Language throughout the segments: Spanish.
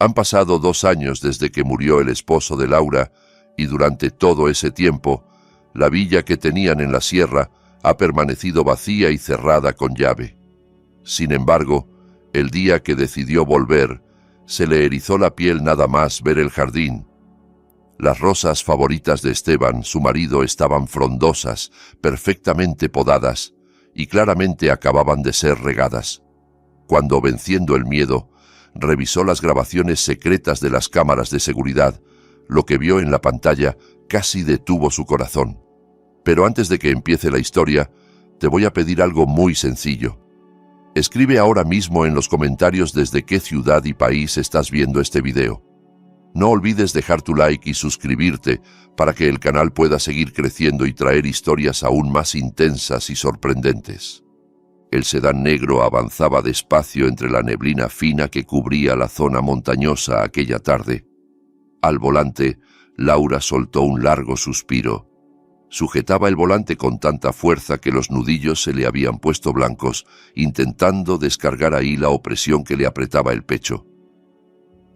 Han pasado 2 años desde que murió el esposo de Laura y durante todo ese tiempo, la villa que tenían en la sierra ha permanecido vacía y cerrada con llave. Sin embargo, el día que decidió volver, se le erizó la piel nada más ver el jardín. Las rosas favoritas de Esteban, su marido, estaban frondosas, perfectamente podadas, y claramente acababan de ser regadas. Cuando, venciendo el miedo, revisó las grabaciones secretas de las cámaras de seguridad, lo que vio en la pantalla casi detuvo su corazón. Pero antes de que empiece la historia, te voy a pedir algo muy sencillo. Escribe ahora mismo en los comentarios desde qué ciudad y país estás viendo este video. No olvides dejar tu like y suscribirte para que el canal pueda seguir creciendo y traer historias aún más intensas y sorprendentes. El sedán negro avanzaba despacio entre la neblina fina que cubría la zona montañosa aquella tarde. Al volante, Laura soltó un largo suspiro. Sujetaba el volante con tanta fuerza que los nudillos se le habían puesto blancos, intentando descargar ahí la opresión que le apretaba el pecho.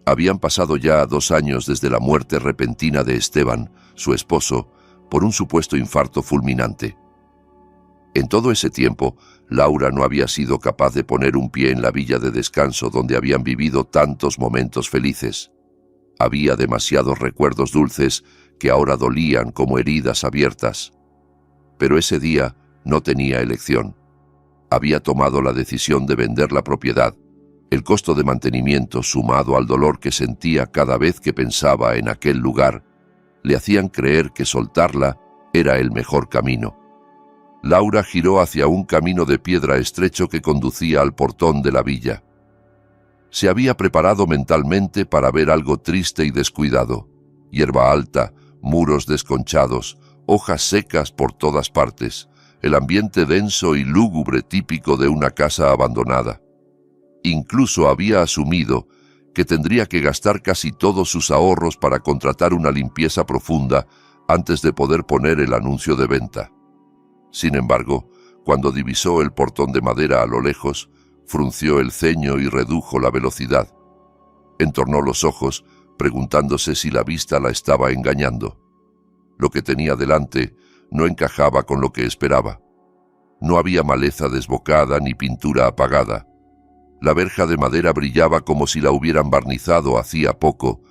Habían pasado ya 2 años desde la muerte repentina de Esteban, su esposo, por un supuesto infarto fulminante. En todo ese tiempo, Laura no había sido capaz de poner un pie en la villa de descanso donde habían vivido tantos momentos felices. Había demasiados recuerdos dulces que ahora dolían como heridas abiertas. Pero ese día no tenía elección. Había tomado la decisión de vender la propiedad. El costo de mantenimiento, sumado al dolor que sentía cada vez que pensaba en aquel lugar, le hacían creer que soltarla era el mejor camino. Laura giró hacia un camino de piedra estrecho que conducía al portón de la villa. Se había preparado mentalmente para ver algo triste y descuidado. Hierba alta, muros desconchados, hojas secas por todas partes, el ambiente denso y lúgubre típico de una casa abandonada. Incluso había asumido que tendría que gastar casi todos sus ahorros para contratar una limpieza profunda antes de poder poner el anuncio de venta. Sin embargo, cuando divisó el portón de madera a lo lejos, frunció el ceño y redujo la velocidad. Entornó los ojos, preguntándose si la vista la estaba engañando. Lo que tenía delante no encajaba con lo que esperaba. No había maleza desbocada ni pintura apagada. La verja de madera brillaba como si la hubieran barnizado hacía poco,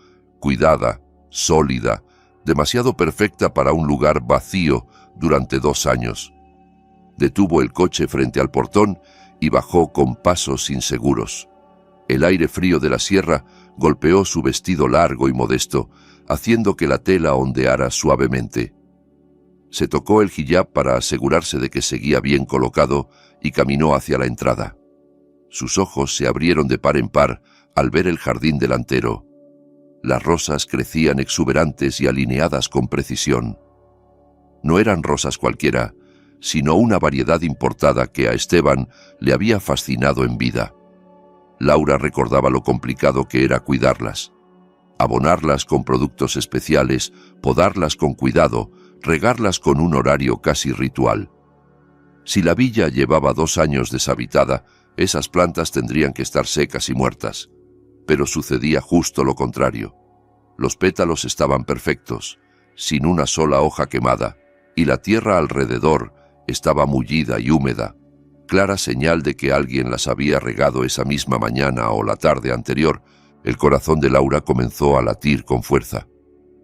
cuidada, sólida, demasiado perfecta para un lugar vacío durante 2 años. Detuvo el coche frente al portón y bajó con pasos inseguros. El aire frío de la sierra golpeó su vestido largo y modesto, haciendo que la tela ondeara suavemente. Se tocó el hijab para asegurarse de que seguía bien colocado y caminó hacia la entrada. Sus ojos se abrieron de par en par al ver el jardín delantero. Las rosas crecían exuberantes y alineadas con precisión. No eran rosas cualquiera, sino una variedad importada que a Esteban le había fascinado en vida. Laura recordaba lo complicado que era cuidarlas. Abonarlas con productos especiales, podarlas con cuidado, regarlas con un horario casi ritual. Si la villa llevaba 2 años deshabitada, esas plantas tendrían que estar secas y muertas. Pero sucedía justo lo contrario. Los pétalos estaban perfectos, sin una sola hoja quemada, y la tierra alrededor estaba mullida y húmeda, clara señal de que alguien las había regado esa misma mañana o la tarde anterior. El corazón de Laura comenzó a latir con fuerza.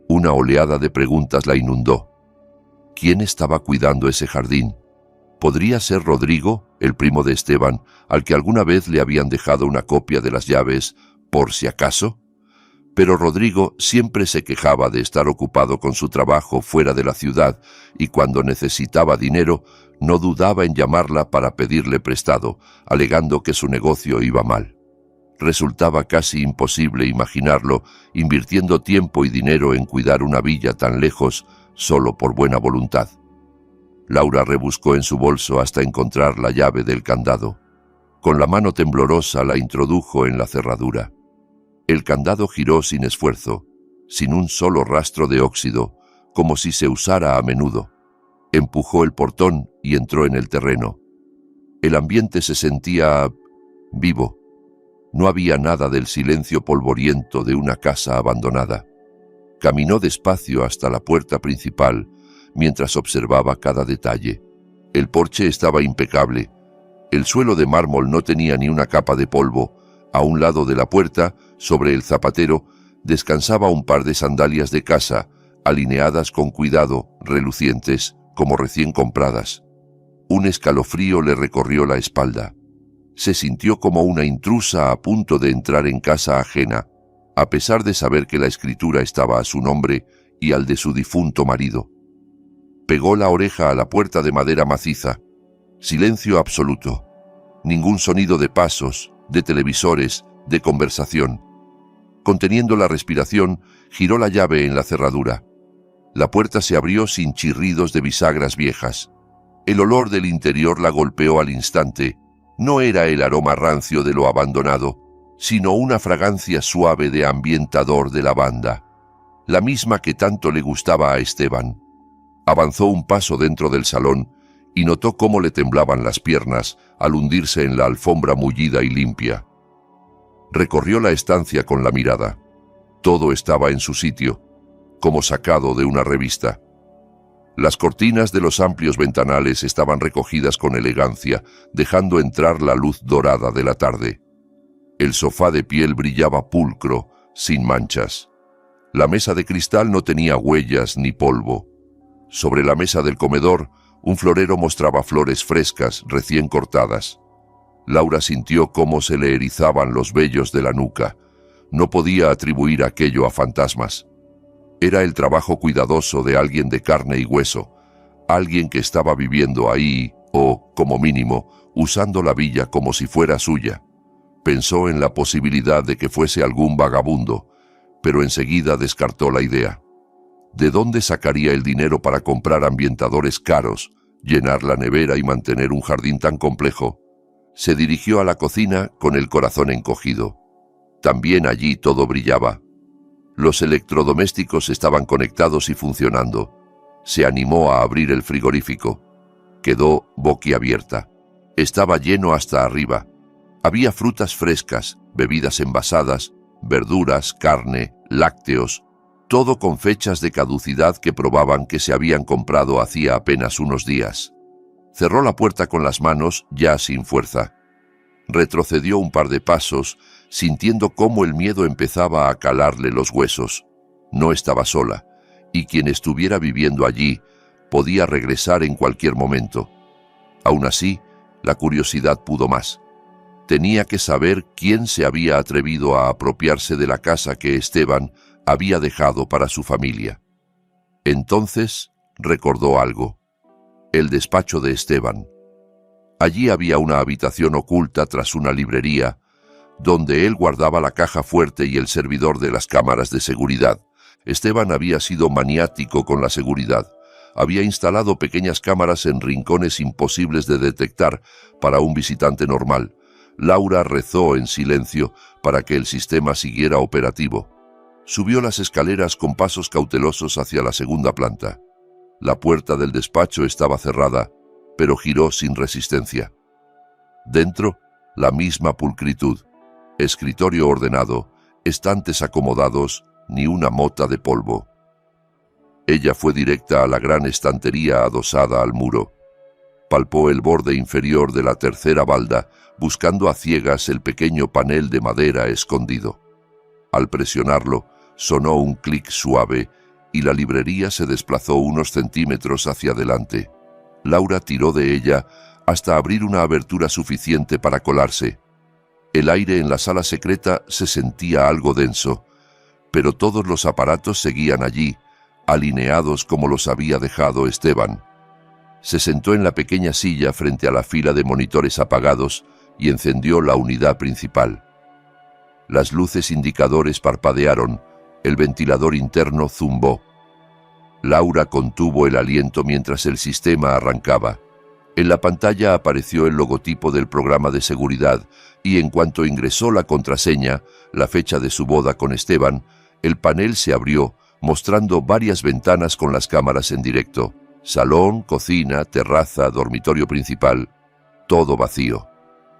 Una oleada de preguntas la inundó. ¿Quién estaba cuidando ese jardín? ¿Podría ser Rodrigo, el primo de Esteban, al que alguna vez le habían dejado una copia de las llaves, por si acaso? Pero Rodrigo siempre se quejaba de estar ocupado con su trabajo fuera de la ciudad y cuando necesitaba dinero no dudaba en llamarla para pedirle prestado, alegando que su negocio iba mal. Resultaba casi imposible imaginarlo invirtiendo tiempo y dinero en cuidar una villa tan lejos solo por buena voluntad. Laura rebuscó en su bolso hasta encontrar la llave del candado. Con la mano temblorosa la introdujo en la cerradura. El candado giró sin esfuerzo, sin un solo rastro de óxido, como si se usara a menudo. Empujó el portón y entró en el terreno. El ambiente se sentía vivo. No había nada del silencio polvoriento de una casa abandonada. Caminó despacio hasta la puerta principal, mientras observaba cada detalle. El porche estaba impecable. El suelo de mármol no tenía ni una capa de polvo. A un lado de la puerta, sobre el zapatero, descansaba un par de sandalias de casa, alineadas con cuidado, relucientes, como recién compradas. Un escalofrío le recorrió la espalda. Se sintió como una intrusa a punto de entrar en casa ajena, a pesar de saber que la escritura estaba a su nombre y al de su difunto marido. Pegó la oreja a la puerta de madera maciza. Silencio absoluto. Ningún sonido de pasos, de televisores, de conversación. Conteniendo la respiración, giró la llave en la cerradura. La puerta se abrió sin chirridos de bisagras viejas. El olor del interior la golpeó al instante. No era el aroma rancio de lo abandonado, sino una fragancia suave de ambientador de lavanda, la misma que tanto le gustaba a Esteban. Avanzó un paso dentro del salón y notó cómo le temblaban las piernas al hundirse en la alfombra mullida y limpia. Recorrió la estancia con la mirada. Todo estaba en su sitio, como sacado de una revista. Las cortinas de los amplios ventanales estaban recogidas con elegancia, dejando entrar la luz dorada de la tarde. El sofá de piel brillaba pulcro, sin manchas. La mesa de cristal no tenía huellas ni polvo. Sobre la mesa del comedor, un florero mostraba flores frescas, recién cortadas. Laura sintió cómo se le erizaban los vellos de la nuca. No podía atribuir aquello a fantasmas. Era el trabajo cuidadoso de alguien de carne y hueso, alguien que estaba viviendo ahí o, como mínimo, usando la villa como si fuera suya. Pensó en la posibilidad de que fuese algún vagabundo, pero enseguida descartó la idea. ¿De dónde sacaría el dinero para comprar ambientadores caros, llenar la nevera y mantener un jardín tan complejo? Se dirigió a la cocina con el corazón encogido. También allí todo brillaba. Los electrodomésticos estaban conectados y funcionando. Se animó a abrir el frigorífico. Quedó boquiabierta. Estaba lleno hasta arriba. Había frutas frescas, bebidas envasadas, verduras, carne, lácteos, todo con fechas de caducidad que probaban que se habían comprado hacía apenas unos días. Cerró la puerta con las manos, ya sin fuerza. Retrocedió un par de pasos, sintiendo cómo el miedo empezaba a calarle los huesos. No estaba sola, y quien estuviera viviendo allí podía regresar en cualquier momento. Aún así, la curiosidad pudo más. Tenía que saber quién se había atrevido a apropiarse de la casa que Esteban había dejado para su familia. Entonces recordó algo: el despacho de Esteban. Allí había una habitación oculta tras una librería, donde él guardaba la caja fuerte y el servidor de las cámaras de seguridad. Esteban había sido maniático con la seguridad. Había instalado pequeñas cámaras en rincones imposibles de detectar para un visitante normal. Laura rezó en silencio para que el sistema siguiera operativo. Subió las escaleras con pasos cautelosos hacia la segunda planta. La puerta del despacho estaba cerrada, pero giró sin resistencia. Dentro, la misma pulcritud. Escritorio ordenado, estantes acomodados, ni una mota de polvo. Ella fue directa a la gran estantería adosada al muro. Palpó el borde inferior de la tercera balda, buscando a ciegas el pequeño panel de madera escondido. Al presionarlo, sonó un clic suave y la librería se desplazó unos centímetros hacia adelante. Laura tiró de ella hasta abrir una abertura suficiente para colarse. El aire en la sala secreta se sentía algo denso, pero todos los aparatos seguían allí, alineados como los había dejado Esteban. Se sentó en la pequeña silla frente a la fila de monitores apagados y encendió la unidad principal. Las luces indicadores parpadearon, el ventilador interno zumbó. Laura contuvo el aliento mientras el sistema arrancaba. En la pantalla apareció el logotipo del programa de seguridad y en cuanto ingresó la contraseña, la fecha de su boda con Esteban, el panel se abrió, mostrando varias ventanas con las cámaras en directo. Salón, cocina, terraza, dormitorio principal, todo vacío.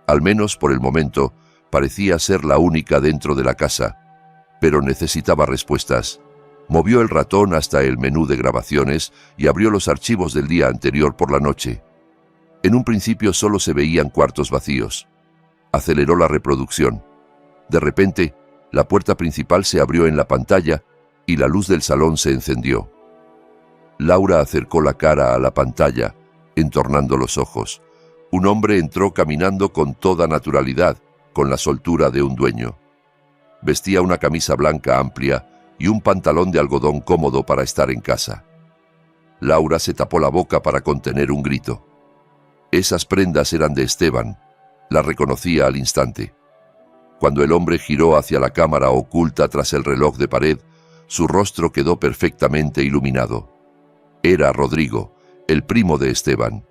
Al menos por el momento, Parecía ser la única dentro de la casa, pero necesitaba respuestas. Movió el ratón hasta el menú de grabaciones y abrió los archivos del día anterior por la noche. En un principio solo se veían cuartos vacíos. Aceleró la reproducción. De repente, la puerta principal se abrió en la pantalla y la luz del salón se encendió. Laura acercó la cara a la pantalla, entornando los ojos. Un hombre entró caminando con toda naturalidad, con la soltura de un dueño. Vestía una camisa blanca amplia y un pantalón de algodón cómodo para estar en casa. Laura se tapó la boca para contener un grito. Esas prendas eran de Esteban. La reconocía al instante. Cuando el hombre giró hacia la cámara oculta tras el reloj de pared, su rostro quedó perfectamente iluminado. Era Rodrigo, el primo de Esteban.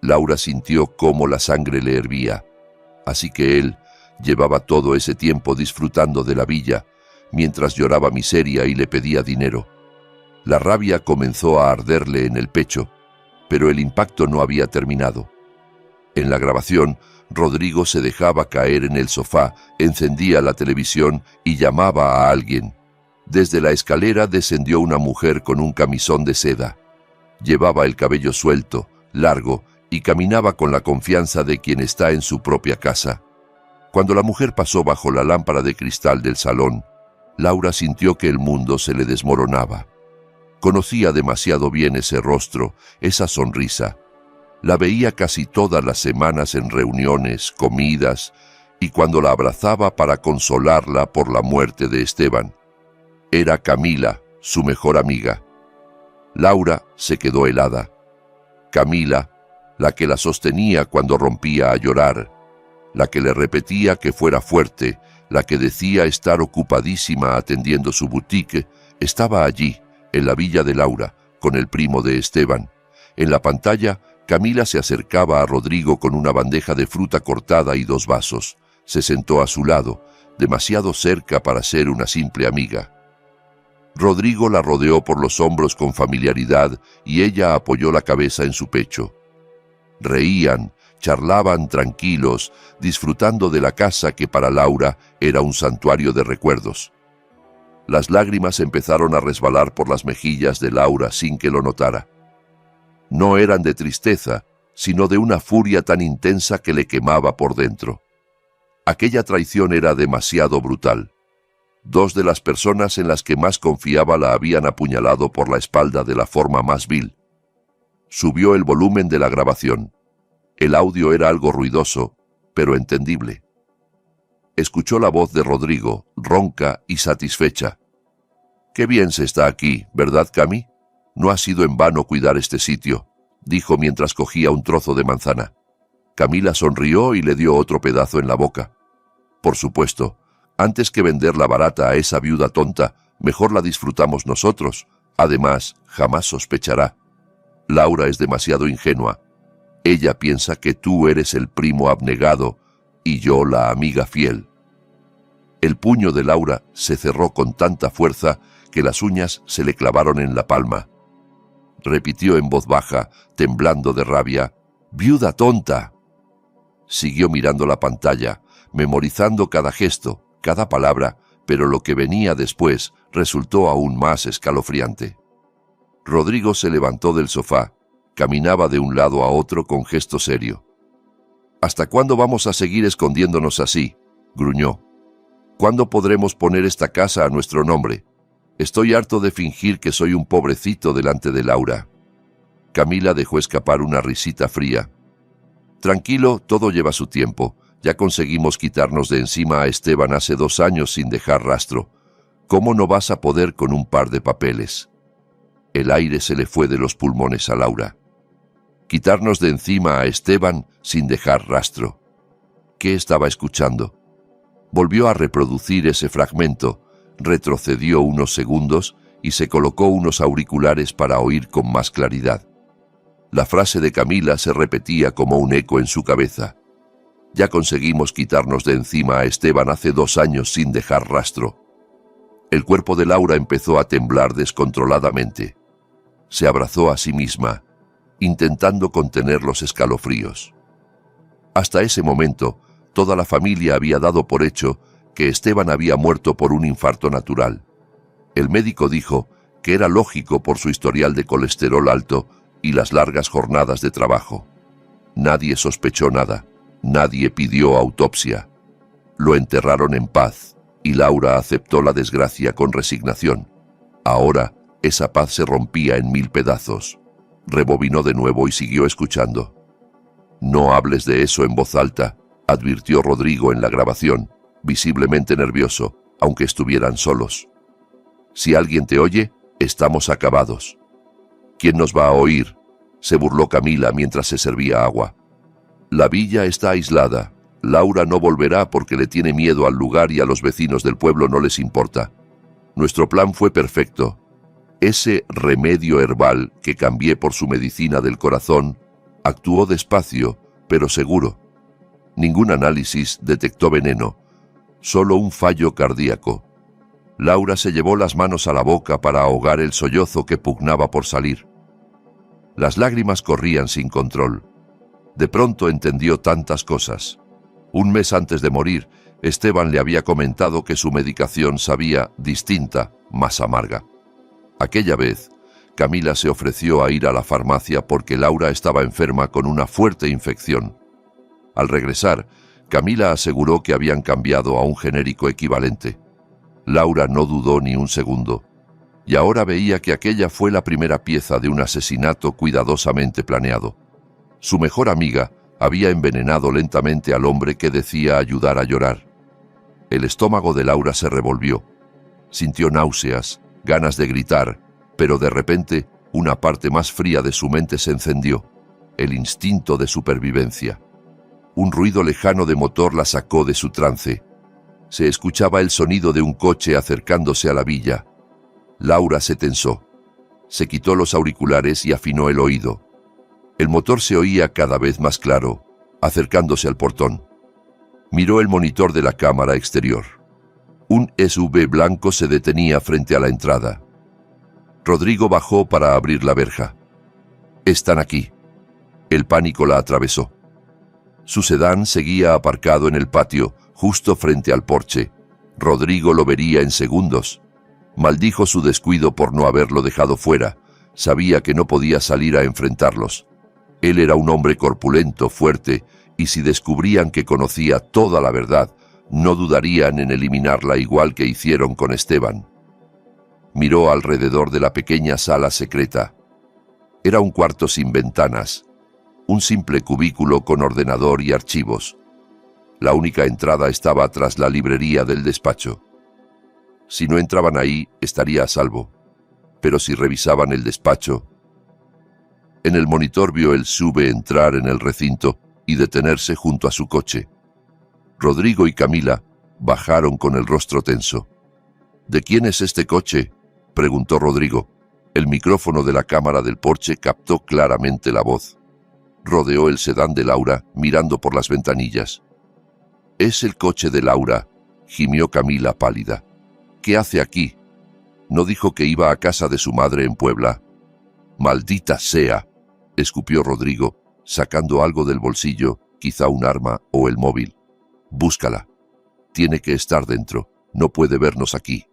Laura sintió cómo la sangre le hervía. Así que él llevaba todo ese tiempo disfrutando de la villa, mientras lloraba miseria y le pedía dinero. La rabia comenzó a arderle en el pecho, pero el impacto no había terminado. En la grabación, Rodrigo se dejaba caer en el sofá, encendía la televisión y llamaba a alguien. Desde la escalera descendió una mujer con un camisón de seda. Llevaba el cabello suelto, largo, y caminaba con la confianza de quien está en su propia casa. Cuando la mujer pasó bajo la lámpara de cristal del salón, Laura sintió que el mundo se le desmoronaba. Conocía demasiado bien ese rostro, esa sonrisa. La veía casi todas las semanas en reuniones, comidas, y cuando la abrazaba para consolarla por la muerte de Esteban. Era Camila, su mejor amiga. Laura se quedó helada. Camila, la que la sostenía cuando rompía a llorar, la que le repetía que fuera fuerte, la que decía estar ocupadísima atendiendo su boutique, estaba allí, en la villa de Laura, con el primo de Esteban. En la pantalla, Camila se acercaba a Rodrigo con una bandeja de fruta cortada y 2 vasos. Se sentó a su lado, demasiado cerca para ser una simple amiga. Rodrigo la rodeó por los hombros con familiaridad y ella apoyó la cabeza en su pecho. Reían, charlaban tranquilos, disfrutando de la casa que para Laura era un santuario de recuerdos. Las lágrimas empezaron a resbalar por las mejillas de Laura sin que lo notara. No eran de tristeza, sino de una furia tan intensa que le quemaba por dentro. Aquella traición era demasiado brutal. 2 de las personas en las que más confiaba la habían apuñalado por la espalda de la forma más vil. Subió el volumen de la grabación. El audio era algo ruidoso, pero entendible. Escuchó la voz de Rodrigo, ronca y satisfecha. «Qué bien se está aquí, ¿verdad, Cami? No ha sido en vano cuidar este sitio», dijo mientras cogía un trozo de manzana. Camila sonrió y le dio otro pedazo en la boca. «Por supuesto, antes que venderla barata a esa viuda tonta, mejor la disfrutamos nosotros. Además, jamás sospechará. Laura es demasiado ingenua. Ella piensa que tú eres el primo abnegado y yo la amiga fiel». El puño de Laura se cerró con tanta fuerza que las uñas se le clavaron en la palma. Repitió en voz baja, temblando de rabia, «¡Viuda tonta!». Siguió mirando la pantalla, memorizando cada gesto, cada palabra, pero lo que venía después resultó aún más escalofriante. Rodrigo se levantó del sofá, caminaba de un lado a otro con gesto serio. «¿Hasta cuándo vamos a seguir escondiéndonos así?», gruñó. «¿Cuándo podremos poner esta casa a nuestro nombre? Estoy harto de fingir que soy un pobrecito delante de Laura». Camila dejó escapar una risita fría. «Tranquilo, todo lleva su tiempo. Ya conseguimos quitarnos de encima a Esteban hace 2 años sin dejar rastro. ¿Cómo no vas a poder con un par de papeles?». El aire se le fue de los pulmones a Laura. Quitarnos de encima a Esteban sin dejar rastro. ¿Qué estaba escuchando? Volvió a reproducir ese fragmento, retrocedió unos segundos y se colocó unos auriculares para oír con más claridad. La frase de Camila se repetía como un eco en su cabeza. «Ya conseguimos quitarnos de encima a Esteban hace 2 años sin dejar rastro». El cuerpo de Laura empezó a temblar descontroladamente. Se abrazó a sí misma, intentando contener los escalofríos. Hasta ese momento, toda la familia había dado por hecho que Esteban había muerto por un infarto natural. El médico dijo que era lógico por su historial de colesterol alto y las largas jornadas de trabajo. Nadie sospechó nada, nadie pidió autopsia. Lo enterraron en paz y Laura aceptó la desgracia con resignación. Ahora esa paz se rompía en 1000 pedazos. Rebobinó de nuevo y siguió escuchando. «No hables de eso en voz alta», advirtió Rodrigo en la grabación, visiblemente nervioso, aunque estuvieran solos. «Si alguien te oye, estamos acabados». «¿Quién nos va a oír?», se burló Camila mientras se servía agua. «La villa está aislada. Laura no volverá porque le tiene miedo al lugar y a los vecinos del pueblo no les importa. Nuestro plan fue perfecto. Ese remedio herbal que cambié por su medicina del corazón actuó despacio, pero seguro. Ningún análisis detectó veneno, solo un fallo cardíaco. Laura se llevó las manos a la boca para ahogar el sollozo que pugnaba por salir. Las lágrimas corrían sin control. De pronto entendió tantas cosas. Un mes antes de morir, Esteban le había comentado que su medicación sabía distinta, más amarga. Aquella vez, Camila se ofreció a ir a la farmacia porque Laura estaba enferma con una fuerte infección. Al regresar, Camila aseguró que habían cambiado a un genérico equivalente. Laura no dudó ni un segundo, y ahora veía que aquella fue la primera pieza de un asesinato cuidadosamente planeado. Su mejor amiga había envenenado lentamente al hombre que decía ayudar a llorar. El estómago de Laura se revolvió. Sintió náuseas, ganas de gritar, pero de repente una parte más fría de su mente se encendió, el instinto de supervivencia. Un ruido lejano de motor la sacó de su trance. Se escuchaba el sonido de un coche acercándose a la villa. Laura se tensó. Se quitó los auriculares y afinó el oído. El motor se oía cada vez más claro, acercándose al portón. Miró el monitor de la cámara exterior. Un SUV blanco se detenía frente a la entrada. Rodrigo bajó para abrir la verja. «Están aquí». El pánico la atravesó. Su sedán seguía aparcado en el patio, justo frente al porche. Rodrigo lo vería en segundos. Maldijo su descuido por no haberlo dejado fuera. Sabía que no podía salir a enfrentarlos. Él era un hombre corpulento, fuerte, y si descubrían que conocía toda la verdad, no dudarían en eliminarla igual que hicieron con Esteban. Miró alrededor de la pequeña sala secreta. Era un cuarto sin ventanas, un simple cubículo con ordenador y archivos. La única entrada estaba tras la librería del despacho. Si no entraban ahí, estaría a salvo. Pero si revisaban el despacho... En el monitor vio el SUV entrar en el recinto y detenerse junto a su coche. Rodrigo y Camila bajaron con el rostro tenso. «¿De quién es este coche?», preguntó Rodrigo. El micrófono de la cámara del porche captó claramente la voz. Rodeó el sedán de Laura, mirando por las ventanillas. «Es el coche de Laura», gimió Camila pálida. «¿Qué hace aquí? ¿No dijo que iba a casa de su madre en Puebla?» «Maldita sea», escupió Rodrigo, sacando algo del bolsillo, quizá un arma o el móvil. «Búscala. Tiene que estar dentro. No puede vernos aquí».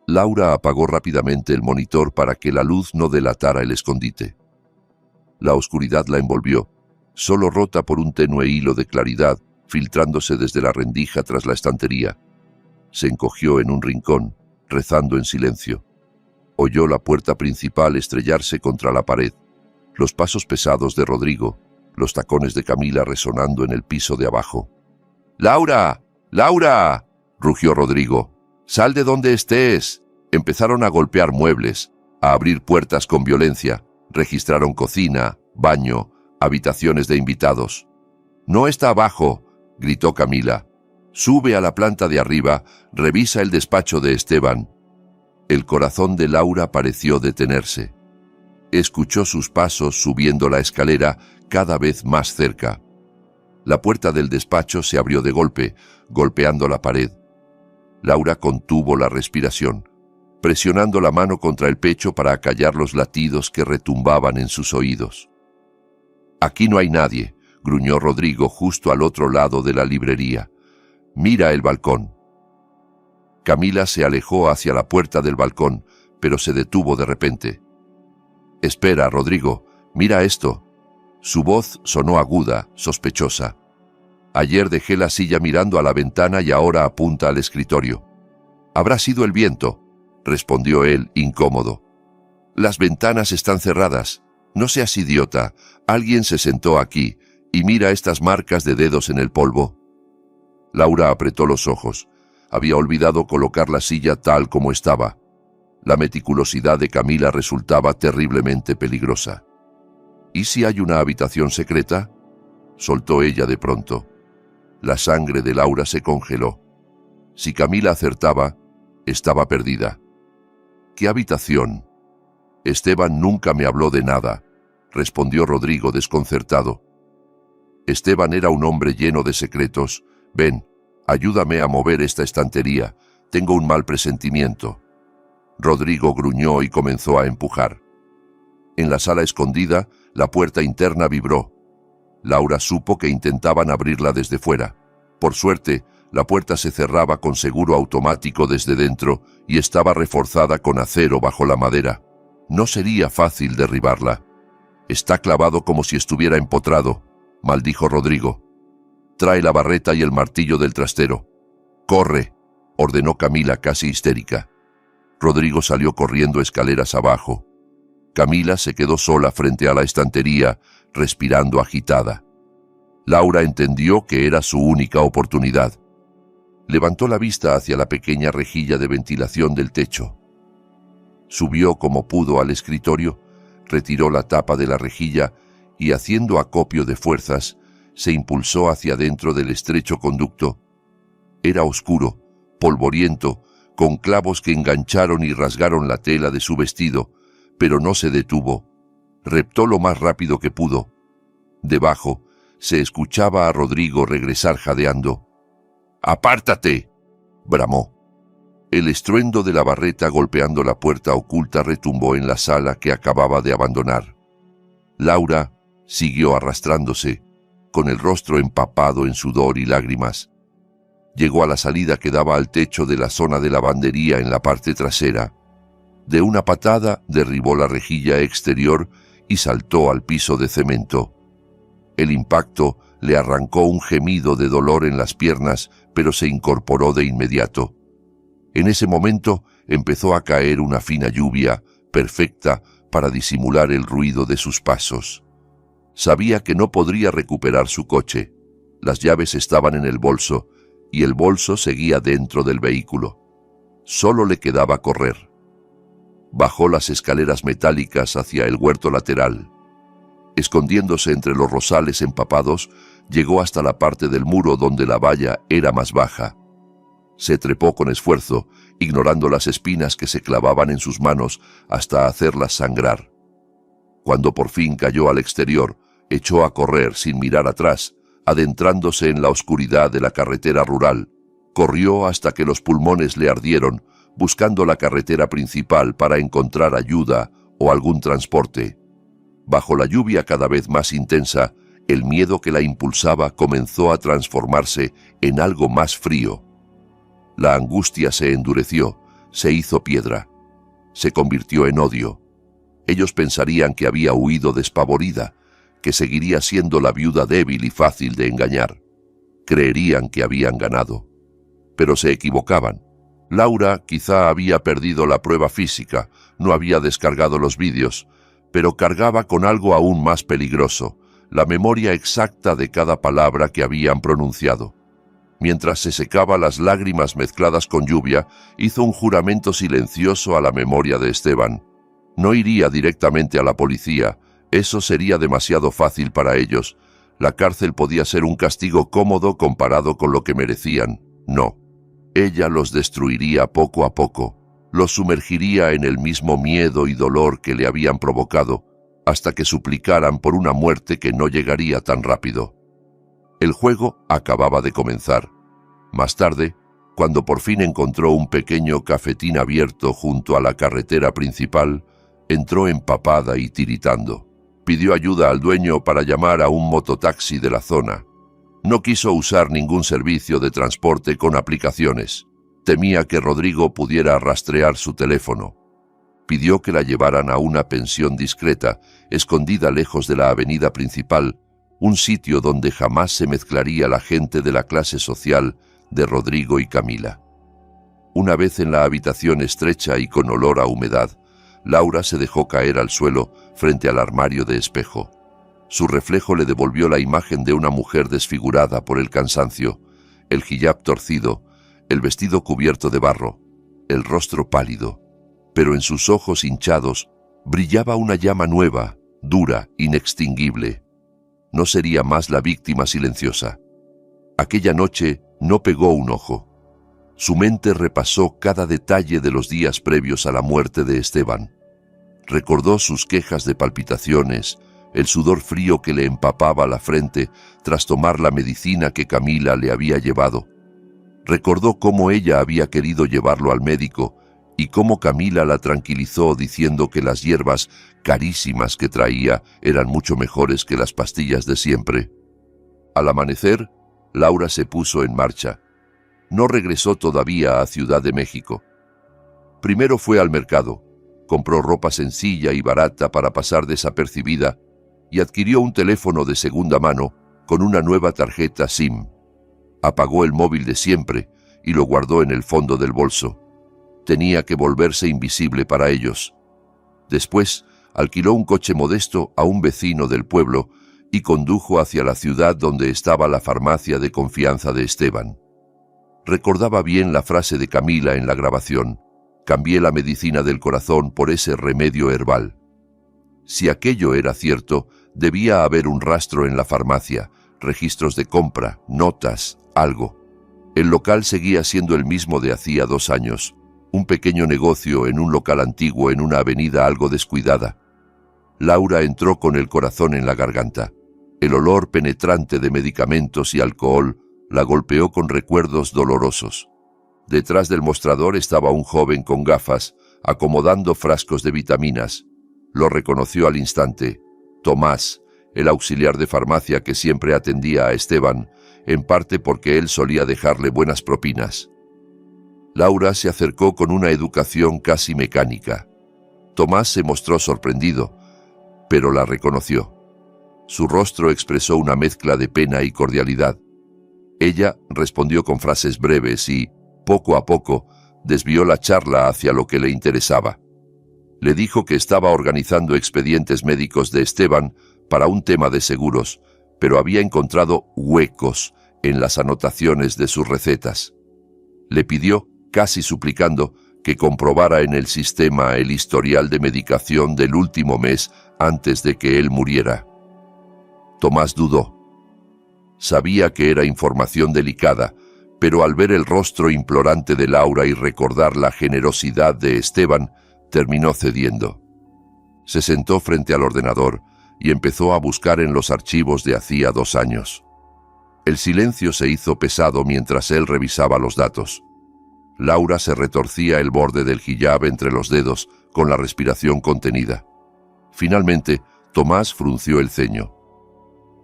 Laura apagó rápidamente el monitor para que la luz no delatara el escondite. La oscuridad la envolvió, solo rota por un tenue hilo de claridad, filtrándose desde la rendija tras la estantería. Se encogió en un rincón, rezando en silencio. Oyó la puerta principal estrellarse contra la pared, los pasos pesados de Rodrigo, los tacones de Camila resonando en el piso de abajo. «¡Laura! ¡Laura!», rugió Rodrigo. «¡Sal de donde estés!». Empezaron a golpear muebles, a abrir puertas con violencia. Registraron cocina, baño, habitaciones de invitados. «No está abajo», gritó Camila. «Sube a la planta de arriba, revisa el despacho de Esteban». El corazón de Laura pareció detenerse. Escuchó sus pasos subiendo la escalera cada vez más cerca. La puerta del despacho se abrió de golpe, golpeando la pared. Laura contuvo la respiración, presionando la mano contra el pecho para acallar los latidos que retumbaban en sus oídos. «Aquí no hay nadie. gruñó Rodrigo justo al otro lado de la librería. «Mira el balcón». Camila se alejó hacia la puerta del balcón, pero se detuvo de repente. «Espera, Rodrigo, mira esto». Su voz sonó aguda, sospechosa. «Ayer dejé la silla mirando a la ventana y ahora apunta al escritorio». «Habrá sido el viento», respondió él, incómodo. «Las ventanas están cerradas. No seas idiota. Alguien se sentó aquí, y mira estas marcas de dedos en el polvo». Laura apretó los ojos. Había olvidado colocar la silla tal como estaba. La meticulosidad de Camila resultaba terriblemente peligrosa. «¿Y si hay una habitación secreta?», soltó ella de pronto. La sangre de Laura se congeló. Si Camila acertaba, estaba perdida. «¿Qué habitación?». «Esteban nunca me habló de nada», respondió Rodrigo desconcertado. Esteban era un hombre lleno de secretos. «Ven, ayúdame a mover esta estantería. Tengo un mal presentimiento». Rodrigo gruñó y comenzó a empujar. En la sala escondida, la puerta interna vibró. Laura supo que intentaban abrirla desde fuera. Por suerte, la puerta se cerraba con seguro automático desde dentro y estaba reforzada con acero bajo la madera. No sería fácil derribarla. «Está clavado como si estuviera empotrado», maldijo Rodrigo. «Trae la barreta y el martillo del trastero». «Corre», ordenó Camila casi histérica. Rodrigo salió corriendo escaleras abajo. Camila se quedó sola frente a la estantería, respirando agitada. Laura entendió que era su única oportunidad. Levantó la vista hacia la pequeña rejilla de ventilación del techo. Subió como pudo al escritorio, retiró la tapa de la rejilla y, haciendo acopio de fuerzas, se impulsó hacia dentro del estrecho conducto. Era oscuro, polvoriento, con clavos que engancharon y rasgaron la tela de su vestido, pero no se detuvo. Reptó lo más rápido que pudo. Debajo se escuchaba a Rodrigo regresar jadeando. «¡Apártate!», bramó. El estruendo de la barreta golpeando la puerta oculta retumbó en la sala que acababa de abandonar. Laura siguió arrastrándose, con el rostro empapado en sudor y lágrimas. Llegó a la salida que daba al techo de la zona de lavandería en la parte trasera. De una patada derribó la rejilla exterior y saltó al piso de cemento. El impacto le arrancó un gemido de dolor en las piernas, pero se incorporó de inmediato. En ese momento empezó a caer una fina lluvia, perfecta para disimular el ruido de sus pasos. Sabía que no podría recuperar su coche. Las llaves estaban en el bolso, y el bolso seguía dentro del vehículo. Solo le quedaba correr. Bajó las escaleras metálicas hacia el huerto lateral. Escondiéndose entre los rosales empapados, llegó hasta la parte del muro donde la valla era más baja. Se trepó con esfuerzo, ignorando las espinas que se clavaban en sus manos hasta hacerlas sangrar. Cuando por fin cayó al exterior, echó a correr sin mirar atrás, adentrándose en la oscuridad de la carretera rural. Corrió hasta que los pulmones le ardieron, buscando la carretera principal para encontrar ayuda o algún transporte. Bajo la lluvia cada vez más intensa, el miedo que la impulsaba comenzó a transformarse en algo más frío. La angustia se endureció, se hizo piedra. Se convirtió en odio. Ellos pensarían que había huido despavorida, que seguiría siendo la viuda débil y fácil de engañar. Creerían que habían ganado. Pero se equivocaban. Laura quizá había perdido la prueba física, no había descargado los vídeos, pero cargaba con algo aún más peligroso, la memoria exacta de cada palabra que habían pronunciado. Mientras se secaba las lágrimas mezcladas con lluvia, hizo un juramento silencioso a la memoria de Esteban. No iría directamente a la policía, eso sería demasiado fácil para ellos. La cárcel podía ser un castigo cómodo comparado con lo que merecían. No. Ella los destruiría poco a poco, los sumergiría en el mismo miedo y dolor que le habían provocado, hasta que suplicaran por una muerte que no llegaría tan rápido. El juego acababa de comenzar. Más tarde, cuando por fin encontró un pequeño cafetín abierto junto a la carretera principal, entró empapada y tiritando. Pidió ayuda al dueño para llamar a un mototaxi de la zona. No quiso usar ningún servicio de transporte con aplicaciones. Temía que Rodrigo pudiera rastrear su teléfono. Pidió que la llevaran a una pensión discreta, escondida lejos de la avenida principal, un sitio donde jamás se mezclaría la gente de la clase social de Rodrigo y Camila. Una vez en la habitación estrecha y con olor a humedad, Laura se dejó caer al suelo frente al armario de espejo. Su reflejo le devolvió la imagen de una mujer desfigurada por el cansancio, el hijab torcido, el vestido cubierto de barro, el rostro pálido, pero en sus ojos hinchados brillaba una llama nueva, dura, inextinguible. No sería más la víctima silenciosa. Aquella noche no pegó un ojo. Su mente repasó cada detalle de los días previos a la muerte de Esteban. Recordó sus quejas de palpitaciones, el sudor frío que le empapaba la frente tras tomar la medicina que Camila le había llevado. Recordó cómo ella había querido llevarlo al médico y cómo Camila la tranquilizó diciendo que las hierbas carísimas que traía eran mucho mejores que las pastillas de siempre. Al amanecer, Laura se puso en marcha. No regresó todavía a Ciudad de México. Primero fue al mercado, compró ropa sencilla y barata para pasar desapercibida y adquirió un teléfono de segunda mano con una nueva tarjeta SIM. Apagó el móvil de siempre y lo guardó en el fondo del bolso. Tenía que volverse invisible para ellos. Después, alquiló un coche modesto a un vecino del pueblo y condujo hacia la ciudad donde estaba la farmacia de confianza de Esteban. Recordaba bien la frase de Camila en la grabación: «Cambié la medicina del corazón por ese remedio herbal». Si aquello era cierto, debía haber un rastro en la farmacia, registros de compra, notas, algo. El local seguía siendo el mismo de hacía 2 años, un pequeño negocio en un local antiguo en una avenida algo descuidada. Laura entró con el corazón en la garganta. El olor penetrante de medicamentos y alcohol la golpeó con recuerdos dolorosos. Detrás del mostrador estaba un joven con gafas, acomodando frascos de vitaminas. Lo reconoció al instante: Tomás, el auxiliar de farmacia que siempre atendía a Esteban, en parte porque él solía dejarle buenas propinas. Laura se acercó con una educación casi mecánica. Tomás se mostró sorprendido, pero la reconoció. Su rostro expresó una mezcla de pena y cordialidad. Ella respondió con frases breves y, poco a poco, desvió la charla hacia lo que le interesaba. Le dijo que estaba organizando expedientes médicos de Esteban para un tema de seguros, pero había encontrado huecos en las anotaciones de sus recetas. Le pidió, casi suplicando, que comprobara en el sistema el historial de medicación del último mes antes de que él muriera. Tomás dudó. Sabía que era información delicada, pero al ver el rostro implorante de Laura y recordar la generosidad de Esteban, terminó cediendo. Se sentó frente al ordenador y empezó a buscar en los archivos de hacía 2 años. El silencio se hizo pesado mientras él revisaba los datos. Laura se retorcía el borde del hijab entre los dedos, con la respiración contenida. Finalmente, Tomás frunció el ceño.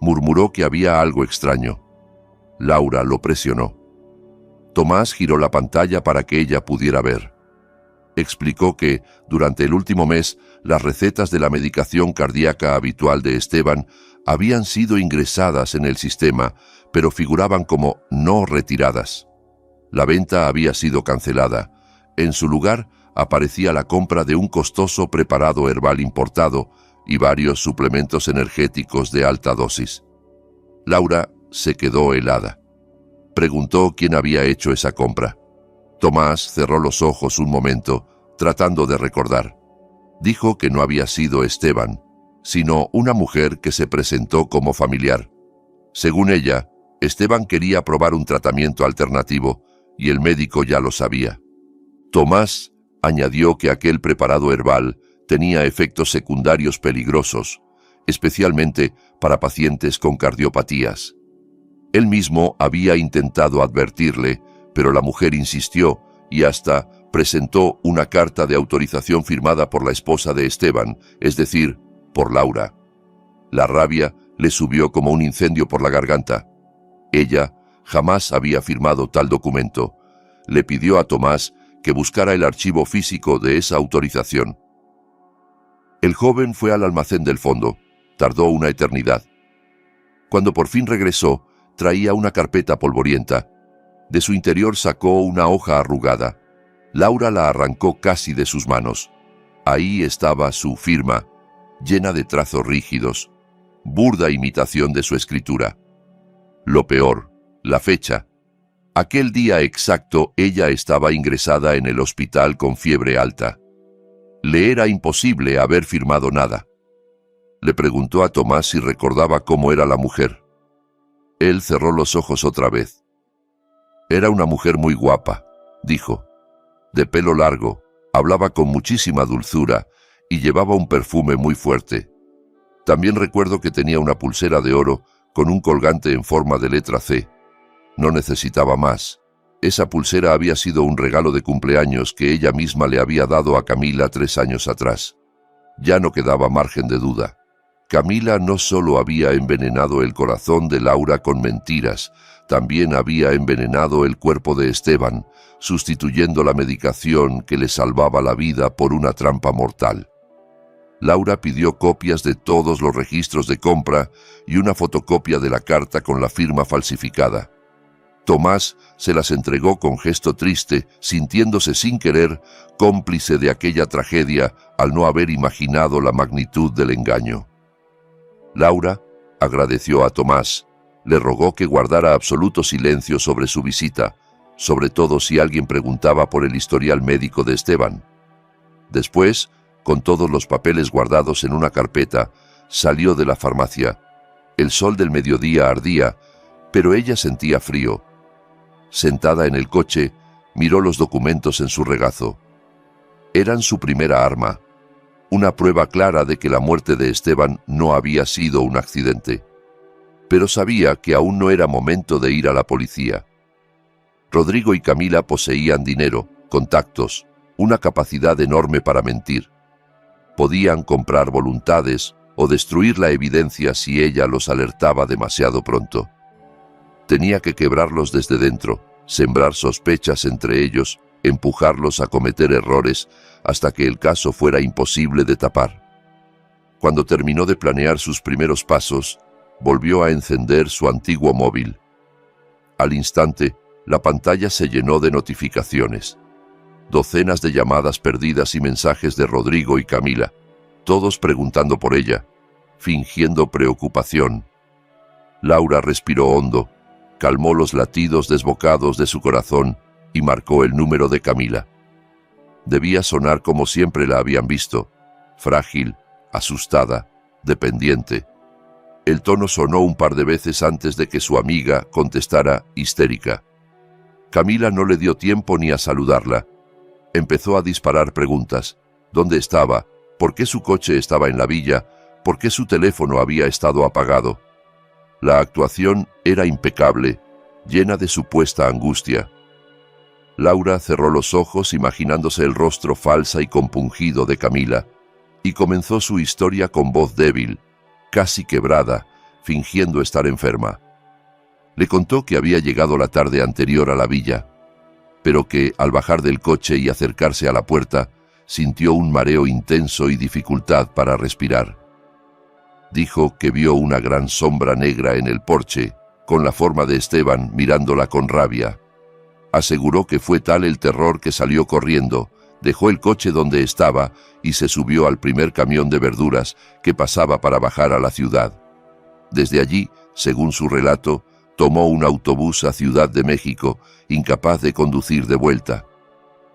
Murmuró que había algo extraño. Laura lo presionó. Tomás giró la pantalla para que ella pudiera ver. Explicó que, durante el último mes, las recetas de la medicación cardíaca habitual de Esteban habían sido ingresadas en el sistema, pero figuraban como no retiradas. La venta había sido cancelada. En su lugar aparecía la compra de un costoso preparado herbal importado y varios suplementos energéticos de alta dosis. Laura se quedó helada. Preguntó quién había hecho esa compra. Tomás cerró los ojos un momento, tratando de recordar. Dijo que no había sido Esteban, sino una mujer que se presentó como familiar. Según ella, Esteban quería probar un tratamiento alternativo, y el médico ya lo sabía. Tomás añadió que aquel preparado herbal tenía efectos secundarios peligrosos, especialmente para pacientes con cardiopatías. Él mismo había intentado advertirle, pero la mujer insistió y hasta presentó una carta de autorización firmada por la esposa de Esteban, es decir, por Laura. La rabia le subió como un incendio por la garganta. Ella jamás había firmado tal documento. Le pidió a Tomás que buscara el archivo físico de esa autorización. El joven fue al almacén del fondo. Tardó una eternidad. Cuando por fin regresó, traía una carpeta polvorienta. De su interior sacó una hoja arrugada. Laura la arrancó casi de sus manos. Ahí estaba su firma, llena de trazos rígidos, burda imitación de su escritura. Lo peor, la fecha. Aquel día exacto ella estaba ingresada en el hospital con fiebre alta. Le era imposible haber firmado nada. Le preguntó a Tomás si recordaba cómo era la mujer. Él cerró los ojos otra vez. Era una mujer muy guapa, dijo. De pelo largo, hablaba con muchísima dulzura y llevaba un perfume muy fuerte. También recuerdo que tenía una pulsera de oro con un colgante en forma de letra C. No necesitaba más. Esa pulsera había sido un regalo de cumpleaños que ella misma le había dado a Camila 3 años atrás. Ya no quedaba margen de duda. Camila no solo había envenenado el corazón de Laura con mentiras, también había envenenado el cuerpo de Esteban, sustituyendo la medicación que le salvaba la vida por una trampa mortal. Laura pidió copias de todos los registros de compra y una fotocopia de la carta con la firma falsificada. Tomás se las entregó con gesto triste, sintiéndose sin querer cómplice de aquella tragedia al no haber imaginado la magnitud del engaño. Laura agradeció a Tomás, le rogó que guardara absoluto silencio sobre su visita, sobre todo si alguien preguntaba por el historial médico de Esteban. Después, con todos los papeles guardados en una carpeta, salió de la farmacia. El sol del mediodía ardía, pero ella sentía frío. Sentada en el coche, miró los documentos en su regazo. Eran su primera arma, una prueba clara de que la muerte de Esteban no había sido un accidente. Pero sabía que aún no era momento de ir a la policía. Rodrigo y Camila poseían dinero, contactos, una capacidad enorme para mentir. Podían comprar voluntades o destruir la evidencia si ella los alertaba demasiado pronto. Tenía que quebrarlos desde dentro, sembrar sospechas entre ellos, empujarlos a cometer errores hasta que el caso fuera imposible de tapar. Cuando terminó de planear sus primeros pasos, volvió a encender su antiguo móvil. Al instante, la pantalla se llenó de notificaciones. Docenas de llamadas perdidas y mensajes de Rodrigo y Camila, todos preguntando por ella, fingiendo preocupación. Laura respiró hondo, calmó los latidos desbocados de su corazón y marcó el número de Camila. Debía sonar como siempre la habían visto, frágil, asustada, dependiente. El tono sonó un par de veces antes de que su amiga contestara histérica. Camila no le dio tiempo ni a saludarla. Empezó a disparar preguntas. ¿Dónde estaba? ¿Por qué su coche estaba en la villa? ¿Por qué su teléfono había estado apagado? La actuación era impecable, llena de supuesta angustia. Laura cerró los ojos imaginándose el rostro falsa y compungido de Camila, y comenzó su historia con voz débil, casi quebrada, fingiendo estar enferma. Le contó que había llegado la tarde anterior a la villa, pero que, al bajar del coche y acercarse a la puerta, sintió un mareo intenso y dificultad para respirar. Dijo que vio una gran sombra negra en el porche, con la forma de Esteban mirándola con rabia. Aseguró que fue tal el terror que salió corriendo, dejó el coche donde estaba y se subió al primer camión de verduras que pasaba para bajar a la ciudad. Desde allí, según su relato, tomó un autobús a Ciudad de México, incapaz de conducir de vuelta.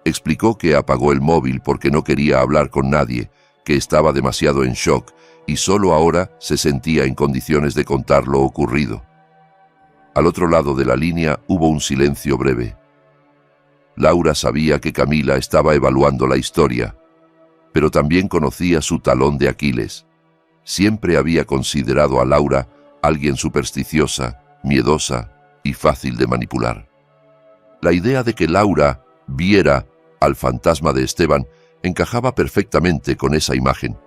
Explicó que apagó el móvil porque no quería hablar con nadie, que estaba demasiado en shock y solo ahora se sentía en condiciones de contar lo ocurrido. Al otro lado de la línea hubo un silencio breve. Laura sabía que Camila estaba evaluando la historia, pero también conocía su talón de Aquiles. Siempre había considerado a Laura alguien supersticiosa, miedosa y fácil de manipular. La idea de que Laura viera al fantasma de Esteban encajaba perfectamente con esa imagen.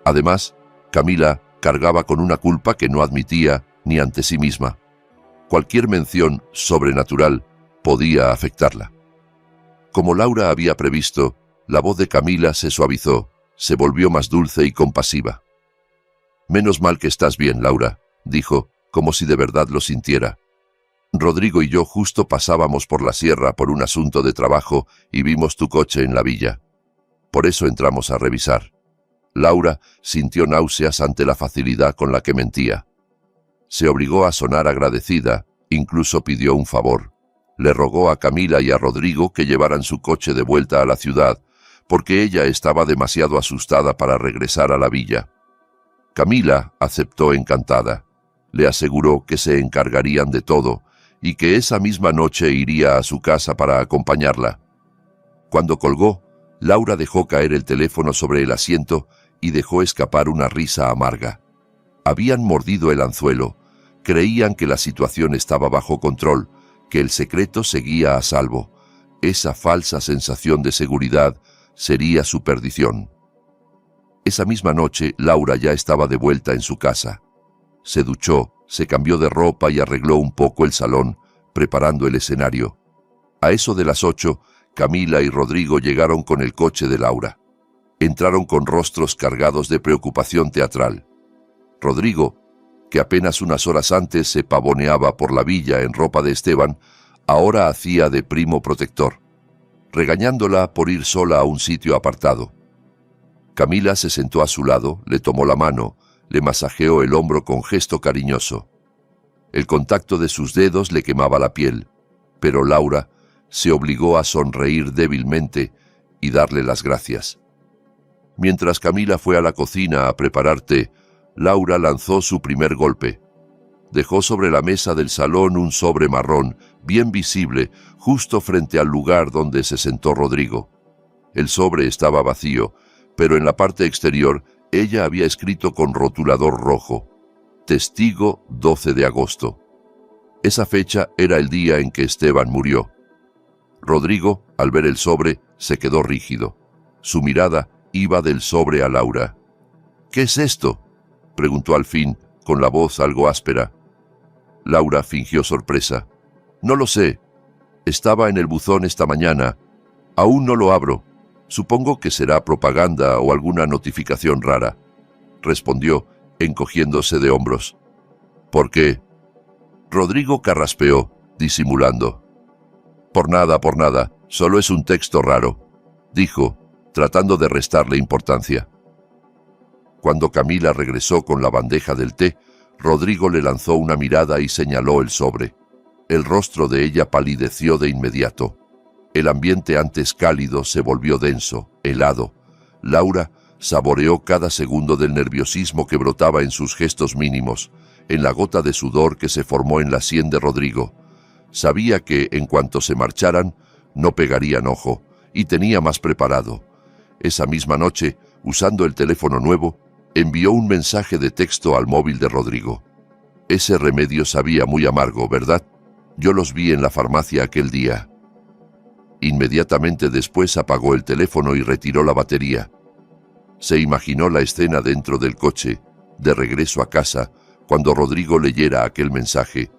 Además, Camila Cargaba con una culpa que no admitía ni ante sí misma. Cualquier mención sobrenatural podía afectarla. Como Laura había previsto, la voz de Camila se suavizó, se volvió más dulce y compasiva. «Menos mal que estás bien, Laura», dijo, como si de verdad lo sintiera. «Rodrigo y yo justo pasábamos por la sierra por un asunto de trabajo y vimos tu coche en la villa. Por eso entramos a revisar». Laura sintió náuseas ante la facilidad con la que mentía. Se obligó a sonar agradecida, incluso pidió un favor. Le rogó a Camila y a Rodrigo que llevaran su coche de vuelta a la ciudad, porque ella estaba demasiado asustada para regresar a la villa. Camila aceptó encantada. Le aseguró que se encargarían de todo y que esa misma noche iría a su casa para acompañarla. Cuando colgó, Laura dejó caer el teléfono sobre el asiento y dejó escapar una risa amarga. Habían mordido el anzuelo, creían que la situación estaba bajo control, que el secreto seguía a salvo. Esa falsa sensación de seguridad sería su perdición. Esa misma noche, Laura ya estaba de vuelta en su casa. Se duchó, se cambió de ropa y arregló un poco el salón, preparando el escenario. A eso de las 8, Camila y Rodrigo llegaron con el coche de Laura. Entraron con rostros cargados de preocupación teatral. Rodrigo, que apenas unas horas antes se pavoneaba por la villa en ropa de Esteban, ahora hacía de primo protector, regañándola por ir sola a un sitio apartado. Camila se sentó a su lado, le tomó la mano, le masajeó el hombro con gesto cariñoso. El contacto de sus dedos le quemaba la piel, pero Laura se obligó a sonreír débilmente y darle las gracias. Mientras Camila fue a la cocina a preparar té, Laura lanzó su primer golpe. Dejó sobre la mesa del salón un sobre marrón, bien visible, justo frente al lugar donde se sentó Rodrigo. El sobre estaba vacío, pero en la parte exterior ella había escrito con rotulador rojo: Testigo 12 de agosto. Esa fecha era el día en que Esteban murió. Rodrigo, al ver el sobre, se quedó rígido. Su mirada iba del sobre a Laura. «¿Qué es esto?», preguntó al fin, con la voz algo áspera. Laura fingió sorpresa. «No lo sé. Estaba en el buzón esta mañana. Aún no lo abro. Supongo que será propaganda o alguna notificación rara», respondió, encogiéndose de hombros. «¿Por qué?». Rodrigo carraspeó, disimulando. Por nada, solo es un texto raro», dijo, tratando de restarle importancia. Cuando Camila regresó con la bandeja del té, Rodrigo le lanzó una mirada y señaló el sobre. El rostro de ella palideció de inmediato. El ambiente antes cálido se volvió denso, helado. Laura saboreó cada segundo del nerviosismo que brotaba en sus gestos mínimos, en la gota de sudor que se formó en la sien de Rodrigo. Sabía que, en cuanto se marcharan, no pegarían ojo, y tenía más preparado. Esa misma noche, usando el teléfono nuevo, envió un mensaje de texto al móvil de Rodrigo. «Ese remedio sabía muy amargo, ¿verdad? Yo los vi en la farmacia aquel día». Inmediatamente después apagó el teléfono y retiró la batería. Se imaginó la escena dentro del coche, de regreso a casa, cuando Rodrigo leyera aquel mensaje.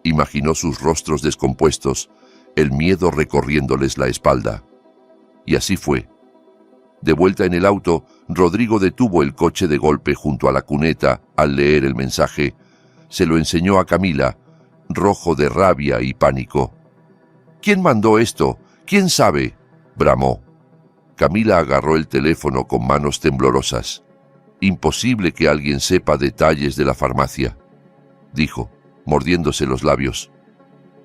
Imaginó sus rostros descompuestos, el miedo recorriéndoles la espalda. Y así fue. De vuelta en el auto, Rodrigo detuvo el coche de golpe junto a la cuneta al leer el mensaje. Se lo enseñó a Camila, rojo de rabia y pánico. «¿Quién mandó esto? ¿Quién sabe?», bramó. Camila agarró el teléfono con manos temblorosas. «Imposible que alguien sepa detalles de la farmacia», dijo, mordiéndose los labios.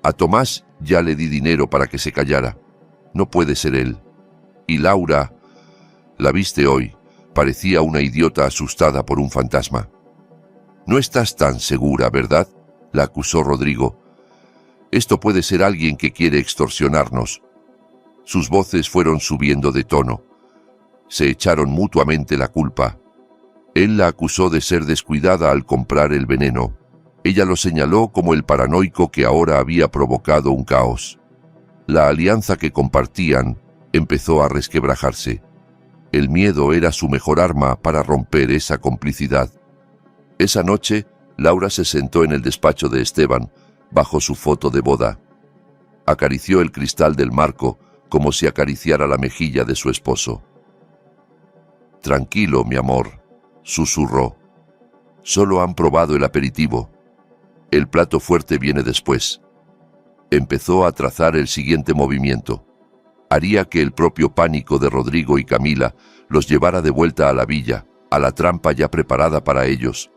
«A Tomás ya le di dinero para que se callara. No puede ser él. Y Laura, la viste hoy, parecía una idiota asustada por un fantasma». «No estás tan segura, ¿verdad?», la acusó Rodrigo. «Esto puede ser alguien que quiere extorsionarnos». Sus voces fueron subiendo de tono. Se echaron mutuamente la culpa. Él la acusó de ser descuidada al comprar el veneno. Ella lo señaló como el paranoico que ahora había provocado un caos. La alianza que compartían empezó a resquebrajarse. El miedo era su mejor arma para romper esa complicidad. Esa noche, Laura se sentó en el despacho de Esteban, bajo su foto de boda. Acarició el cristal del marco como si acariciara la mejilla de su esposo. «Tranquilo, mi amor», susurró. «Solo han probado el aperitivo. El plato fuerte viene después». Empezó a trazar el siguiente movimiento. Haría que el propio pánico de Rodrigo y Camila los llevara de vuelta a la villa, a la trampa ya preparada para ellos.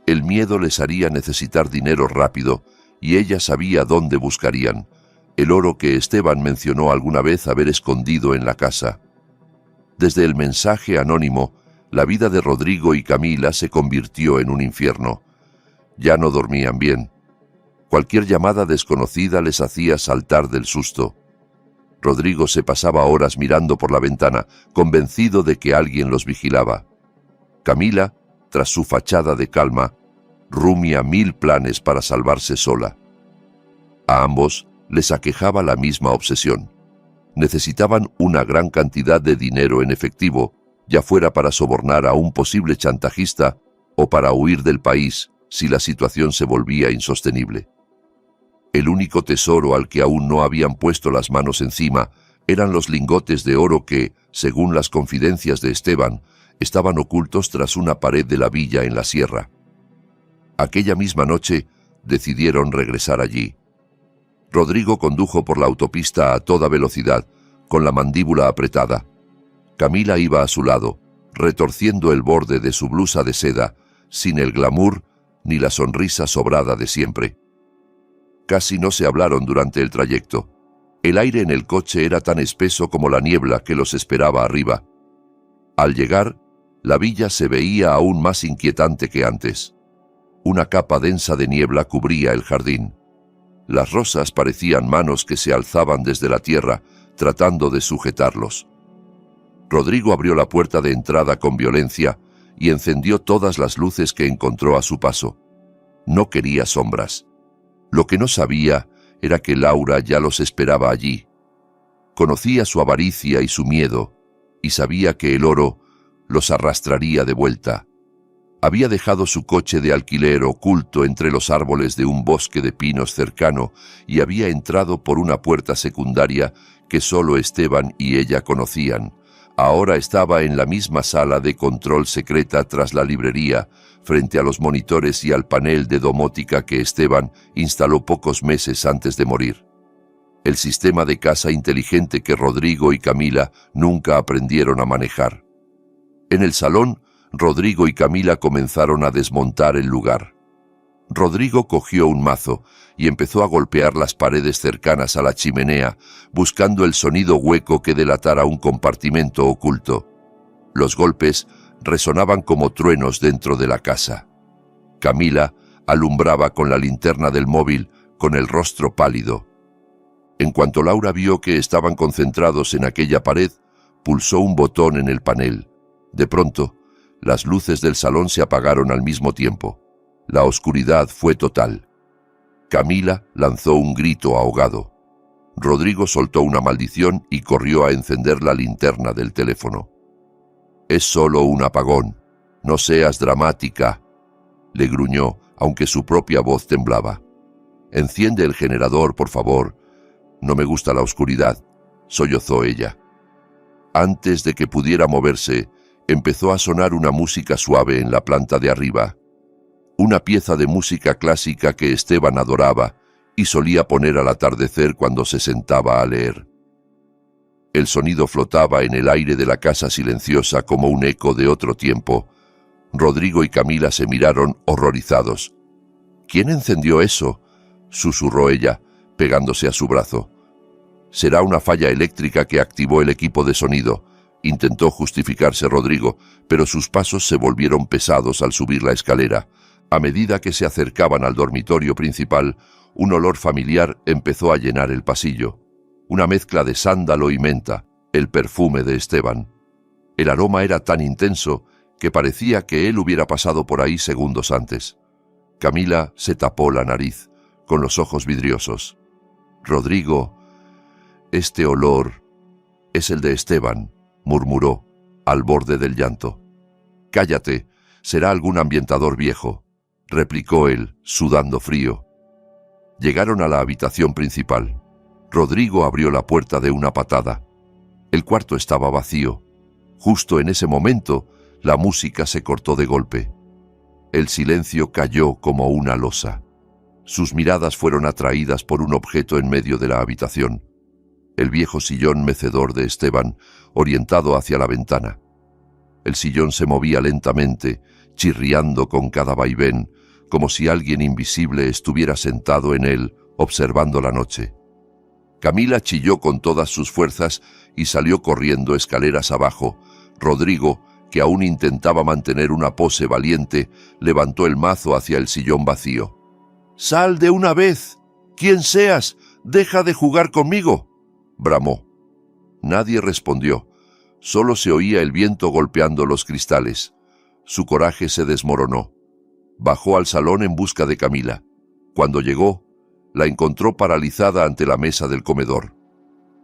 El miedo les haría necesitar dinero rápido, y ella sabía dónde buscarían, el oro que Esteban mencionó alguna vez haber escondido en la casa. Desde el mensaje anónimo, la vida de Rodrigo y Camila se convirtió en un infierno. Ya no dormían bien. Cualquier llamada desconocida les hacía saltar del susto. Rodrigo se pasaba horas mirando por la ventana, convencido de que alguien los vigilaba. Camila, tras su fachada de calma, rumia 1000 planes para salvarse sola. A ambos les aquejaba la misma obsesión. Necesitaban una gran cantidad de dinero en efectivo, ya fuera para sobornar a un posible chantajista o para huir del país si la situación se volvía insostenible. El único tesoro al que aún no habían puesto las manos encima eran los lingotes de oro que, según las confidencias de Esteban, estaban ocultos tras una pared de la villa en la sierra. Aquella misma noche decidieron regresar allí. Rodrigo condujo por la autopista a toda velocidad, con la mandíbula apretada. Camila iba a su lado, retorciendo el borde de su blusa de seda, sin el glamour ni la sonrisa sobrada de siempre. Casi no se hablaron durante el trayecto. El aire en el coche era tan espeso como la niebla que los esperaba arriba. Al llegar, la villa se veía aún más inquietante que antes. Una capa densa de niebla cubría el jardín. Las rosas parecían manos que se alzaban desde la tierra, tratando de sujetarlos. Rodrigo abrió la puerta de entrada con violencia y encendió todas las luces que encontró a su paso. No quería sombras. Lo que no sabía era que Laura ya los esperaba allí. Conocía su avaricia y su miedo, y sabía que el oro los arrastraría de vuelta. Había dejado su coche de alquiler oculto entre los árboles de un bosque de pinos cercano y había entrado por una puerta secundaria que solo Esteban y ella conocían. Ahora estaba en la misma sala de control secreta tras la librería, frente a los monitores y al panel de domótica que Esteban instaló pocos meses antes de morir. El sistema de casa inteligente que Rodrigo y Camila nunca aprendieron a manejar. En el salón, Rodrigo y Camila comenzaron a desmontar el lugar. Rodrigo cogió un mazo y empezó a golpear las paredes cercanas a la chimenea, buscando el sonido hueco que delatara un compartimento oculto. Los golpes resonaban como truenos dentro de la casa. Camila alumbraba con la linterna del móvil, con el rostro pálido. En cuanto Laura vio que estaban concentrados en aquella pared, pulsó un botón en el panel. De pronto, las luces del salón se apagaron al mismo tiempo. La oscuridad fue total. Camila lanzó un grito ahogado. Rodrigo soltó una maldición y corrió a encender la linterna del teléfono. «Es solo un apagón. No seas dramática», le gruñó, aunque su propia voz temblaba. «Enciende el generador, por favor. No me gusta la oscuridad», sollozó ella. Antes de que pudiera moverse, empezó a sonar una música suave en la planta de arriba. Una pieza de música clásica que Esteban adoraba y solía poner al atardecer cuando se sentaba a leer. El sonido flotaba en el aire de la casa silenciosa como un eco de otro tiempo. Rodrigo y Camila se miraron horrorizados. «¿Quién encendió eso?», susurró ella, pegándose a su brazo. «Será una falla eléctrica que activó el equipo de sonido», intentó justificarse Rodrigo, pero sus pasos se volvieron pesados al subir la escalera. A medida que se acercaban al dormitorio principal, un olor familiar empezó a llenar el pasillo. Una mezcla de sándalo y menta, el perfume de Esteban. El aroma era tan intenso que parecía que él hubiera pasado por ahí segundos antes. Camila se tapó la nariz, con los ojos vidriosos. «Rodrigo, este olor es el de Esteban», murmuró, al borde del llanto. «Cállate, «Será algún ambientador viejo», replicó él, sudando frío. Llegaron a la habitación principal. Rodrigo abrió la puerta de una patada. El cuarto estaba vacío. Justo en ese momento, la música se cortó de golpe. El silencio cayó como una losa. Sus miradas fueron atraídas por un objeto en medio de la habitación. El viejo sillón mecedor de Esteban, orientado hacia la ventana. El sillón se movía lentamente, chirriando con cada vaivén, como si alguien invisible estuviera sentado en él, observando la noche. Camila chilló con todas sus fuerzas y salió corriendo escaleras abajo. Rodrigo, que aún intentaba mantener una pose valiente, levantó el mazo hacia el sillón vacío. «¡Sal de una vez! ¡Quien seas! ¡Deja de jugar conmigo!», bramó. Nadie respondió. Solo se oía el viento golpeando los cristales. Su coraje se desmoronó. Bajó al salón en busca de Camila. Cuando llegó, la encontró paralizada ante la mesa del comedor.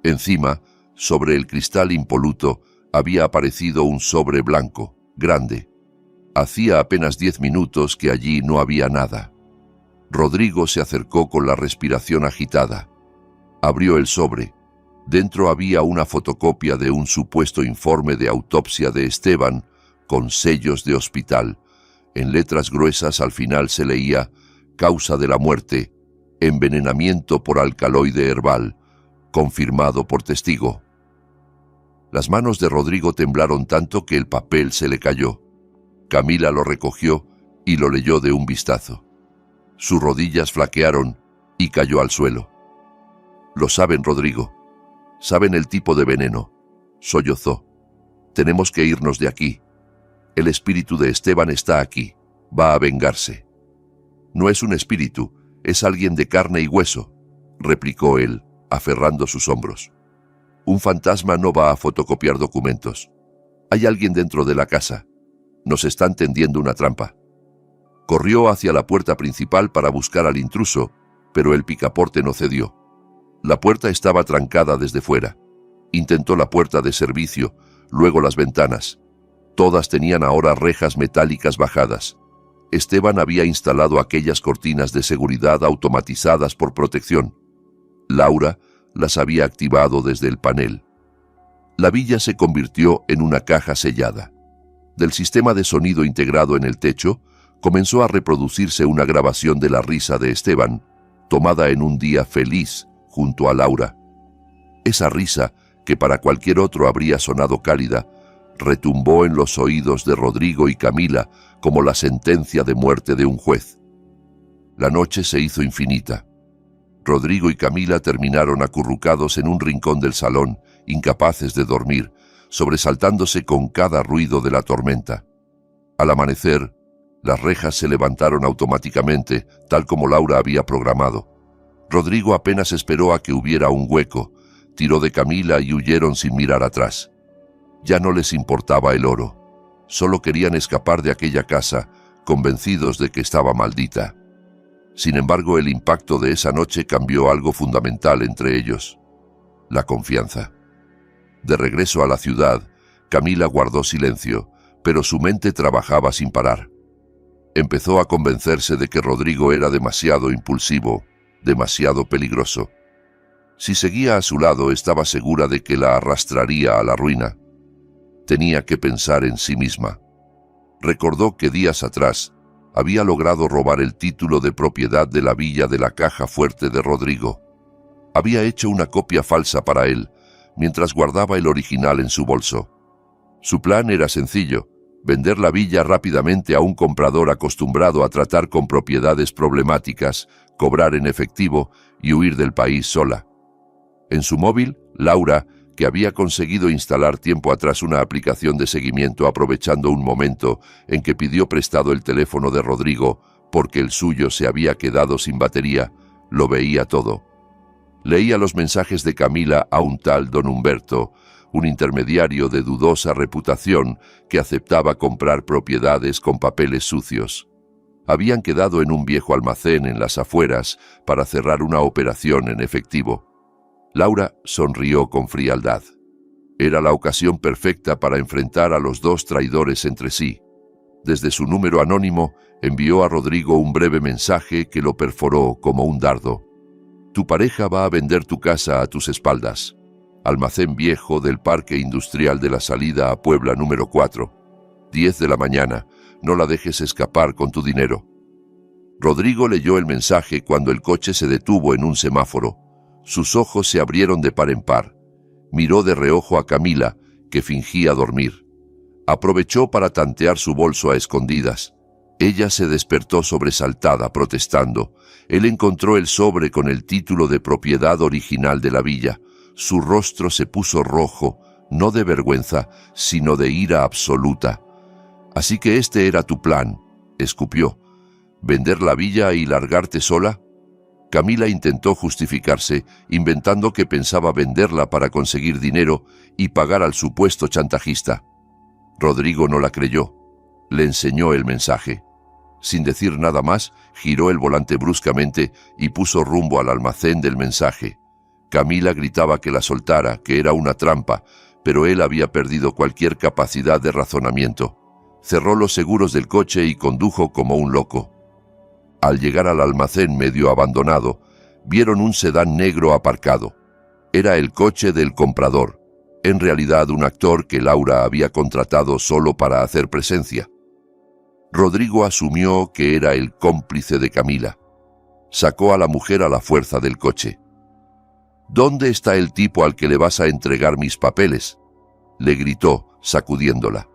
Encima, sobre el cristal impoluto, había aparecido un sobre blanco, grande. Hacía apenas 10 minutos que allí no había nada. Rodrigo se acercó con la respiración agitada. Abrió el sobre. Dentro había una fotocopia de un supuesto informe de autopsia de Esteban, con sellos de hospital. En letras gruesas al final se leía: «Causa de la muerte, envenenamiento por alcaloide herbal, confirmado por testigo». Las manos de Rodrigo temblaron tanto que el papel se le cayó. Camila lo recogió y lo leyó de un vistazo. Sus rodillas flaquearon y cayó al suelo. «Lo saben, Rodrigo. Saben el tipo de veneno», sollozó. «Tenemos que irnos de aquí. El espíritu de Esteban está aquí. Va a vengarse». «No es un espíritu, es alguien de carne y hueso», replicó él, aferrando sus hombros. «Un fantasma no va a fotocopiar documentos. Hay alguien dentro de la casa. Nos están tendiendo una trampa». Corrió hacia la puerta principal para buscar al intruso, pero el picaporte no cedió. La puerta estaba trancada desde fuera. Intentó la puerta de servicio, luego las ventanas. Todas tenían ahora rejas metálicas bajadas. Esteban había instalado aquellas cortinas de seguridad automatizadas por protección. Laura las había activado desde el panel. La villa se convirtió en una caja sellada. Del sistema de sonido integrado en el techo, comenzó a reproducirse una grabación de la risa de Esteban, tomada en un día feliz junto a Laura. Esa risa, que para cualquier otro habría sonado cálida, retumbó en los oídos de Rodrigo y Camila como la sentencia de muerte de un juez. La noche se hizo infinita. Rodrigo y Camila terminaron acurrucados en un rincón del salón, incapaces de dormir, sobresaltándose con cada ruido de la tormenta. Al amanecer, las rejas se levantaron automáticamente, tal como Laura había programado. Rodrigo apenas esperó a que hubiera un hueco, tiró de Camila y huyeron sin mirar atrás. Ya no les importaba el oro. Solo querían escapar de aquella casa, convencidos de que estaba maldita. Sin embargo, el impacto de esa noche cambió algo fundamental entre ellos: la confianza. De regreso a la ciudad, Camila guardó silencio, pero su mente trabajaba sin parar. Empezó a convencerse de que Rodrigo era demasiado impulsivo, demasiado peligroso. Si seguía a su lado, estaba segura de que la arrastraría a la ruina. Tenía que pensar en sí misma. Recordó que días atrás había logrado robar el título de propiedad de la villa de la Caja Fuerte de Rodrigo. Había hecho una copia falsa para él, mientras guardaba el original en su bolso. Su plan era sencillo: vender la villa rápidamente a un comprador acostumbrado a tratar con propiedades problemáticas, cobrar en efectivo y huir del país sola. En su móvil, Laura, que había conseguido instalar tiempo atrás una aplicación de seguimiento aprovechando un momento en que pidió prestado el teléfono de Rodrigo porque el suyo se había quedado sin batería, lo veía todo. Leía los mensajes de Camila a un tal don Humberto, un intermediario de dudosa reputación que aceptaba comprar propiedades con papeles sucios. Habían quedado en un viejo almacén en las afueras para cerrar una operación en efectivo. Laura sonrió con frialdad. Era la ocasión perfecta para enfrentar a los dos traidores entre sí. Desde su número anónimo, envió a Rodrigo un breve mensaje que lo perforó como un dardo. Tu pareja va a vender tu casa a tus espaldas. Almacén viejo del Parque Industrial de la salida a Puebla número 4. 10 de la mañana. No la dejes escapar con tu dinero. Rodrigo leyó el mensaje cuando el coche se detuvo en un semáforo. Sus ojos se abrieron de par en par. Miró de reojo a Camila, que fingía dormir. Aprovechó para tantear su bolso a escondidas. Ella se despertó sobresaltada, protestando. Él encontró el sobre con el título de propiedad original de la villa. Su rostro se puso rojo, no de vergüenza, sino de ira absoluta. «Así que este era tu plan», escupió. «¿Vender la villa y largarte sola?» Camila intentó justificarse, inventando que pensaba venderla para conseguir dinero y pagar al supuesto chantajista. Rodrigo no la creyó. Le enseñó el mensaje. Sin decir nada más, giró el volante bruscamente y puso rumbo al almacén del mensaje. Camila gritaba que la soltara, que era una trampa, pero él había perdido cualquier capacidad de razonamiento. Cerró los seguros del coche y condujo como un loco. Al llegar al almacén medio abandonado, vieron un sedán negro aparcado. Era el coche del comprador, en realidad un actor que Laura había contratado solo para hacer presencia. Rodrigo asumió que era el cómplice de Camila. Sacó a la mujer a la fuerza del coche. «¿Dónde está el tipo al que le vas a entregar mis papeles?», le gritó, sacudiéndola.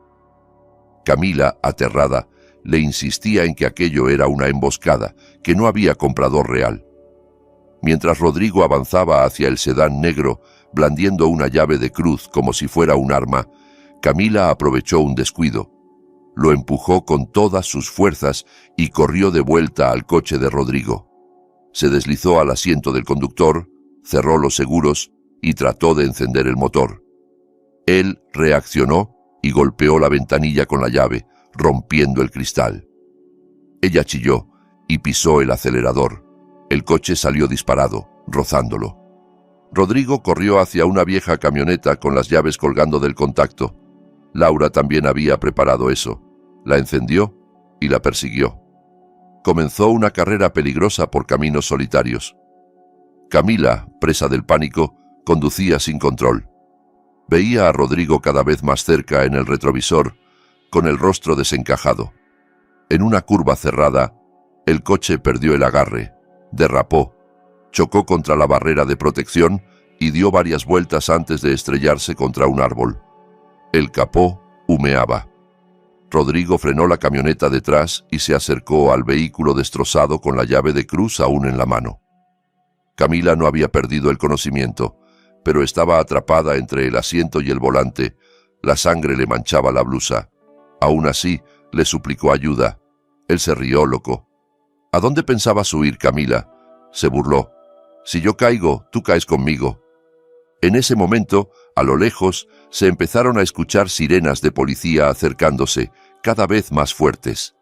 Camila, aterrada, le insistía en que aquello era una emboscada, que no había comprador real. Mientras Rodrigo avanzaba hacia el sedán negro, blandiendo una llave de cruz como si fuera un arma, Camila aprovechó un descuido. Lo empujó con todas sus fuerzas y corrió de vuelta al coche de Rodrigo. Se deslizó al asiento del conductor, cerró los seguros y trató de encender el motor. Él reaccionó y golpeó la ventanilla con la llave, rompiendo el cristal. Ella chilló y pisó el acelerador. El coche salió disparado, rozándolo. Rodrigo corrió hacia una vieja camioneta con las llaves colgando del contacto. Laura también había preparado eso. La encendió y la persiguió. Comenzó una carrera peligrosa por caminos solitarios. Camila, presa del pánico, conducía sin control. Veía a Rodrigo cada vez más cerca en el retrovisor, con el rostro desencajado. En una curva cerrada, el coche perdió el agarre, derrapó, chocó contra la barrera de protección y dio varias vueltas antes de estrellarse contra un árbol. El capó humeaba. Rodrigo frenó la camioneta detrás y se acercó al vehículo destrozado con la llave de cruz aún en la mano. Camila no había perdido el conocimiento, pero estaba atrapada entre el asiento y el volante. La sangre le manchaba la blusa. Aún así, le suplicó ayuda. Él se rió loco. ¿A dónde pensabas huir, Camila?, se burló. Si yo caigo, tú caes conmigo. En ese momento, a lo lejos, se empezaron a escuchar sirenas de policía acercándose, cada vez más fuertes.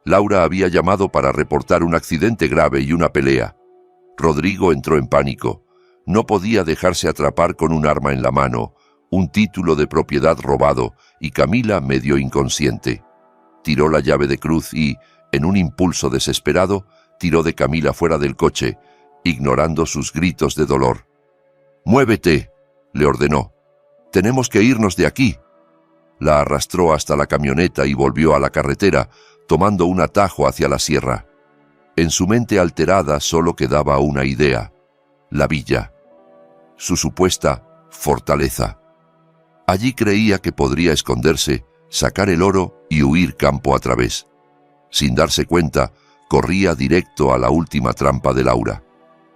Laura había llamado para reportar un accidente grave y una pelea. Rodrigo entró en pánico. No podía dejarse atrapar con un arma en la mano, un título de propiedad robado, y Camila medio inconsciente. Tiró la llave de cruz y, en un impulso desesperado, tiró de Camila fuera del coche, ignorando sus gritos de dolor. «¡Muévete!», le ordenó. «Tenemos que irnos de aquí». La arrastró hasta la camioneta y volvió a la carretera, tomando un atajo hacia la sierra. En su mente alterada solo quedaba una idea: la villa, su supuesta fortaleza. Allí creía que podría esconderse, sacar el oro y huir campo a través. Sin darse cuenta, corría directo a la última trampa de Laura.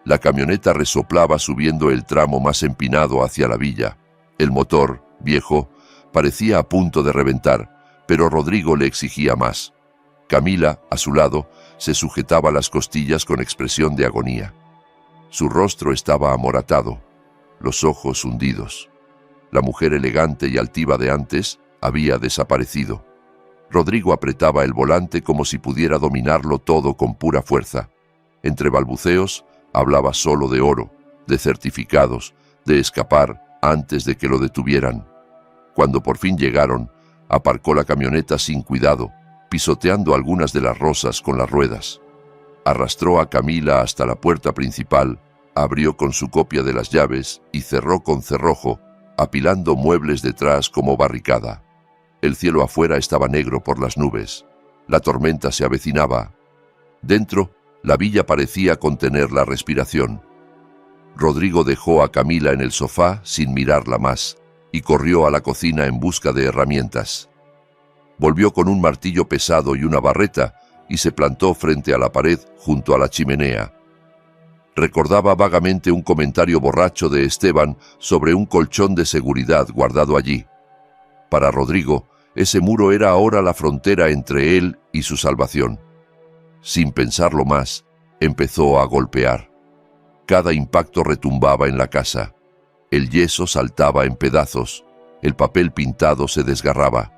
La camioneta resoplaba subiendo el tramo más empinado hacia la villa. El motor, viejo, parecía a punto de reventar, pero Rodrigo le exigía más. Camila, a su lado, se sujetaba las costillas con expresión de agonía. Su rostro estaba amoratado, los ojos hundidos. La mujer elegante y altiva de antes había desaparecido. Rodrigo apretaba el volante como si pudiera dominarlo todo con pura fuerza. Entre balbuceos, hablaba solo de oro, de certificados, de escapar antes de que lo detuvieran. Cuando por fin llegaron, aparcó la camioneta sin cuidado, pisoteando algunas de las rosas con las ruedas. Arrastró a Camila hasta la puerta principal, abrió con su copia de las llaves y cerró con cerrojo, apilando muebles detrás como barricada. El cielo afuera estaba negro por las nubes. La tormenta se avecinaba. Dentro, la villa parecía contener la respiración. Rodrigo dejó a Camila en el sofá sin mirarla más y corrió a la cocina en busca de herramientas. Volvió con un martillo pesado y una barreta y se plantó frente a la pared junto a la chimenea. Recordaba vagamente un comentario borracho de Esteban sobre un colchón de seguridad guardado allí. Para Rodrigo, ese muro era ahora la frontera entre él y su salvación. Sin pensarlo más, empezó a golpear. Cada impacto retumbaba en la casa. El yeso saltaba en pedazos. El papel pintado se desgarraba.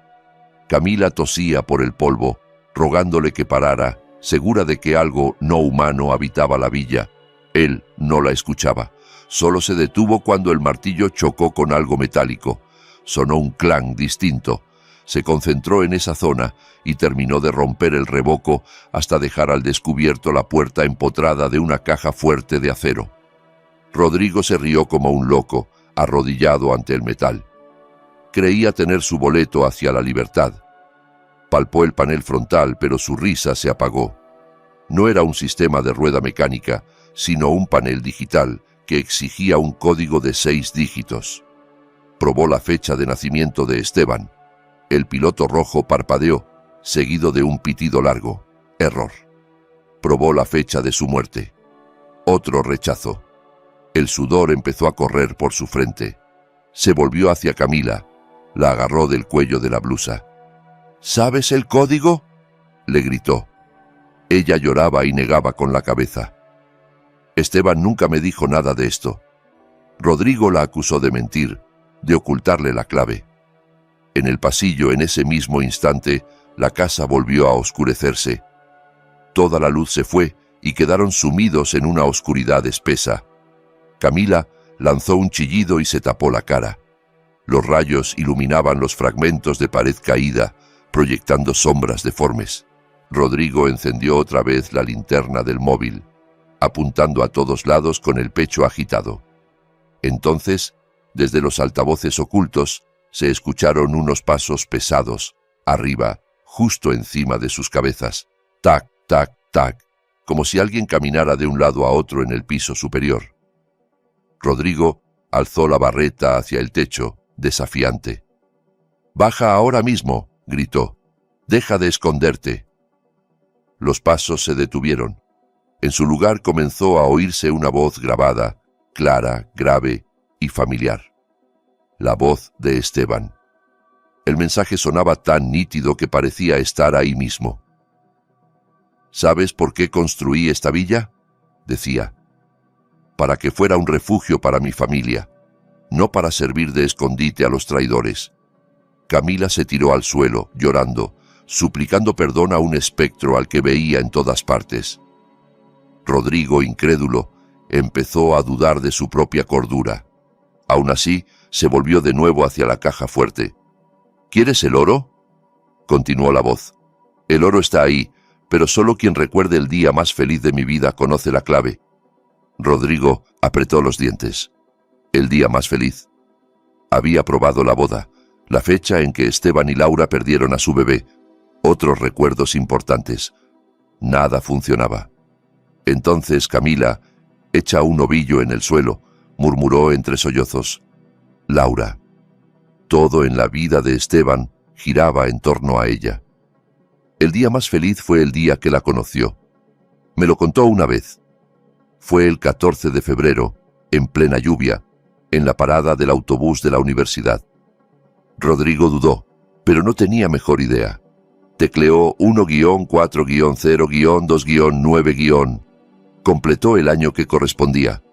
Camila tosía por el polvo, rogándole que parara, segura de que algo no humano habitaba la villa. Él no la escuchaba. Solo se detuvo cuando el martillo chocó con algo metálico. Sonó un clang distinto. Se concentró en esa zona y terminó de romper el revoco hasta dejar al descubierto la puerta empotrada de una caja fuerte de acero. Rodrigo se rió como un loco, arrodillado ante el metal. Creía tener su boleto hacia la libertad. Palpó el panel frontal, pero su risa se apagó. No era un sistema de rueda mecánica, sino un panel digital que exigía un código de 6 dígitos. Probó la fecha de nacimiento de Esteban. El piloto rojo parpadeó, seguido de un pitido largo. Error. Probó la fecha de su muerte. Otro rechazo. El sudor empezó a correr por su frente. Se volvió hacia Camila. La agarró del cuello de la blusa. ¿Sabes el código?, le gritó. Ella lloraba y negaba con la cabeza. Esteban nunca me dijo nada de esto. Rodrigo la acusó de mentir, de ocultarle la clave. En el pasillo, en ese mismo instante, la casa volvió a oscurecerse. Toda la luz se fue y quedaron sumidos en una oscuridad espesa. Camila lanzó un chillido y se tapó la cara. Los rayos iluminaban los fragmentos de pared caída, proyectando sombras deformes. Rodrigo encendió otra vez la linterna del móvil, apuntando a todos lados con el pecho agitado. Entonces, desde los altavoces ocultos, se escucharon unos pasos pesados, arriba, justo encima de sus cabezas. Tac, tac, tac, como si alguien caminara de un lado a otro en el piso superior. Rodrigo alzó la barreta hacia el techo, desafiante. «Baja ahora mismo», gritó. «Deja de esconderte». Los pasos se detuvieron. En su lugar comenzó a oírse una voz grabada, clara, grave y familiar. La voz de Esteban. El mensaje sonaba tan nítido que parecía estar ahí mismo. «¿Sabes por qué construí esta villa?», decía. «Para que fuera un refugio para mi familia, no para servir de escondite a los traidores». Camila se tiró al suelo, llorando, suplicando perdón a un espectro al que veía en todas partes. Rodrigo, incrédulo, empezó a dudar de su propia cordura. Aún así, se volvió de nuevo hacia la caja fuerte. «¿Quieres el oro?», continuó la voz. «El oro está ahí, pero solo quien recuerde el día más feliz de mi vida conoce la clave». Rodrigo apretó los dientes. El día más feliz. Había probado la boda, la fecha en que Esteban y Laura perdieron a su bebé, otros recuerdos importantes. Nada funcionaba. Entonces Camila, hecha un ovillo en el suelo, murmuró entre sollozos: «Laura». Todo en la vida de Esteban giraba en torno a ella. El día más feliz fue el día que la conoció. Me lo contó una vez. Fue el 14 de febrero, en plena lluvia, en la parada del autobús de la universidad. Rodrigo dudó, pero no tenía mejor idea. Tecleó 1-4-0-2-9-. Completó el año que correspondía.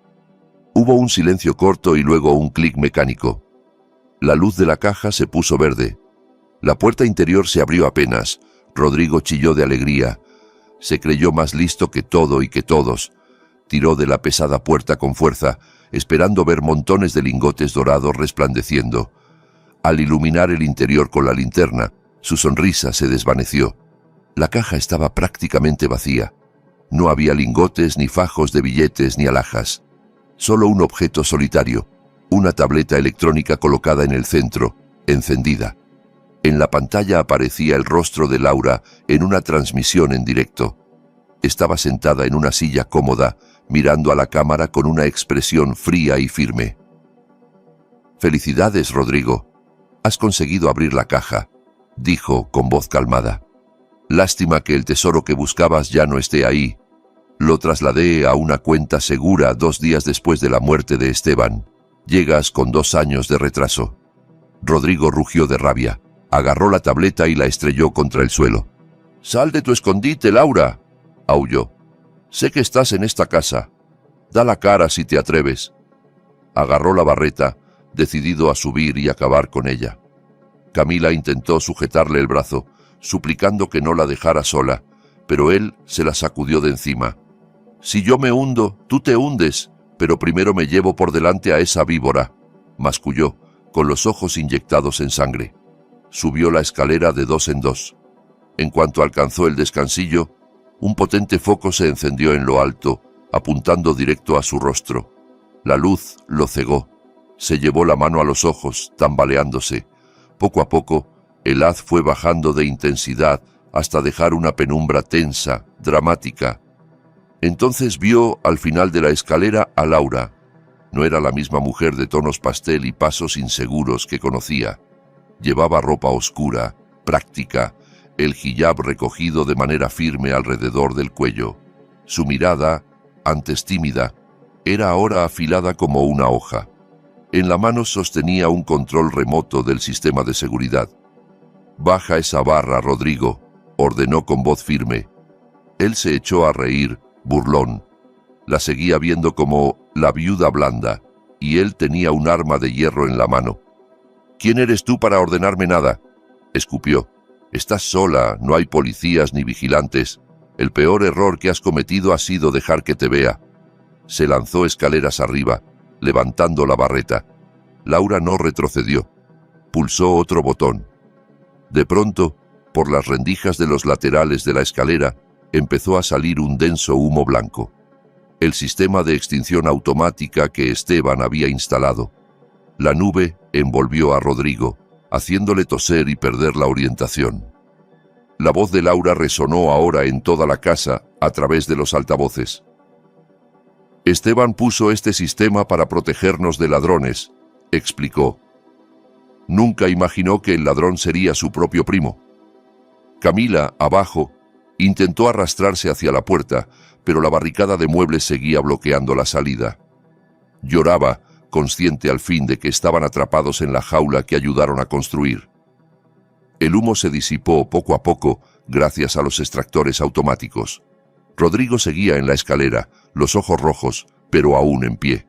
Hubo un silencio corto y luego un clic mecánico. La luz de la caja se puso verde. La puerta interior se abrió apenas. Rodrigo chilló de alegría. Se creyó más listo que todo y que todos. Tiró de la pesada puerta con fuerza, esperando ver montones de lingotes dorados resplandeciendo. Al iluminar el interior con la linterna, su sonrisa se desvaneció. La caja estaba prácticamente vacía. No había lingotes, ni fajos de billetes, ni alhajas. Solo un objeto solitario, una tableta electrónica colocada en el centro, encendida. En la pantalla aparecía el rostro de Laura en una transmisión en directo. Estaba sentada en una silla cómoda, mirando a la cámara con una expresión fría y firme. «Felicidades, Rodrigo. Has conseguido abrir la caja», dijo con voz calmada. «Lástima que el tesoro que buscabas ya no esté ahí. Lo trasladé a una cuenta segura 2 días después de la muerte de Esteban. Llegas con 2 años de retraso». Rodrigo rugió de rabia. Agarró la tableta y la estrelló contra el suelo. «¡Sal de tu escondite, Laura!», aulló. «Sé que estás en esta casa. Da la cara si te atreves». Agarró la barreta, decidido a subir y acabar con ella. Camila intentó sujetarle el brazo, suplicando que no la dejara sola, pero él se la sacudió de encima. «Si yo me hundo, tú te hundes, pero primero me llevo por delante a esa víbora», masculló, con los ojos inyectados en sangre. Subió la escalera de 2 en 2. En cuanto alcanzó el descansillo, un potente foco se encendió en lo alto, apuntando directo a su rostro. La luz lo cegó. Se llevó la mano a los ojos, tambaleándose. Poco a poco, el haz fue bajando de intensidad hasta dejar una penumbra tensa, dramática. Entonces vio al final de la escalera a Laura. No era la misma mujer de tonos pastel y pasos inseguros que conocía. Llevaba ropa oscura, práctica, el hijab recogido de manera firme alrededor del cuello. Su mirada, antes tímida, era ahora afilada como una hoja. En la mano sostenía un control remoto del sistema de seguridad. «Baja esa barra, Rodrigo», ordenó con voz firme. Él se echó a reír, burlón. La seguía viendo como la viuda blanda, y él tenía un arma de hierro en la mano. «¿Quién eres tú para ordenarme nada?», escupió. «Estás sola, no hay policías ni vigilantes. El peor error que has cometido ha sido dejar que te vea». Se lanzó escaleras arriba, levantando la barreta. Laura no retrocedió. Pulsó otro botón. De pronto, por las rendijas de los laterales de la escalera, empezó a salir un denso humo blanco. El sistema de extinción automática que Esteban había instalado. La nube envolvió a Rodrigo, haciéndole toser y perder la orientación. La voz de Laura resonó ahora en toda la casa a través de los altavoces. «Esteban puso este sistema para protegernos de ladrones», explicó. «Nunca imaginó que el ladrón sería su propio primo». Camila, abajo, intentó arrastrarse hacia la puerta, pero la barricada de muebles seguía bloqueando la salida. Lloraba, consciente al fin de que estaban atrapados en la jaula que ayudaron a construir. El humo se disipó poco a poco gracias a los extractores automáticos. Rodrigo seguía en la escalera, los ojos rojos, pero aún en pie.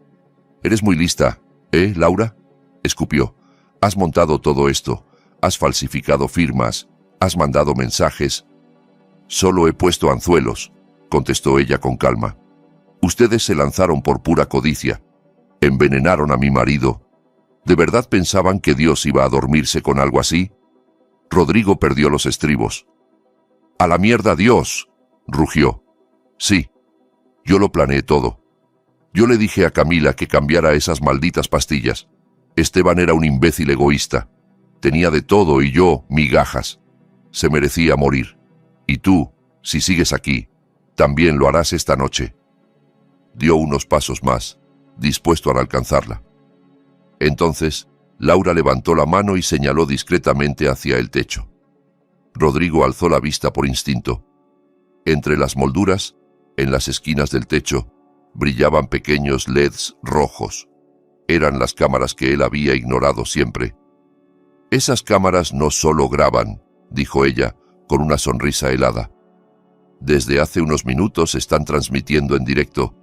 «Eres muy lista, Laura?», escupió. «Has montado todo esto, has falsificado firmas, has mandado mensajes». «Solo he puesto anzuelos», contestó ella con calma. «Ustedes se lanzaron por pura codicia. Envenenaron a mi marido. ¿De verdad pensaban que Dios iba a dormirse con algo así?». Rodrigo perdió los estribos. «¡A la mierda Dios!», rugió. «Sí, yo lo planeé todo. Yo le dije a Camila que cambiara esas malditas pastillas. Esteban era un imbécil egoísta. Tenía de todo y yo, migajas. Se merecía morir. Y tú, si sigues aquí, también lo harás esta noche». Dio unos pasos más, dispuesto a alcanzarla. Entonces, Laura levantó la mano y señaló discretamente hacia el techo. Rodrigo alzó la vista por instinto. Entre las molduras, en las esquinas del techo, brillaban pequeños LEDs rojos. Eran las cámaras que él había ignorado siempre. «Esas cámaras no solo graban», dijo ella, con una sonrisa helada. «Desde hace unos minutos están transmitiendo en directo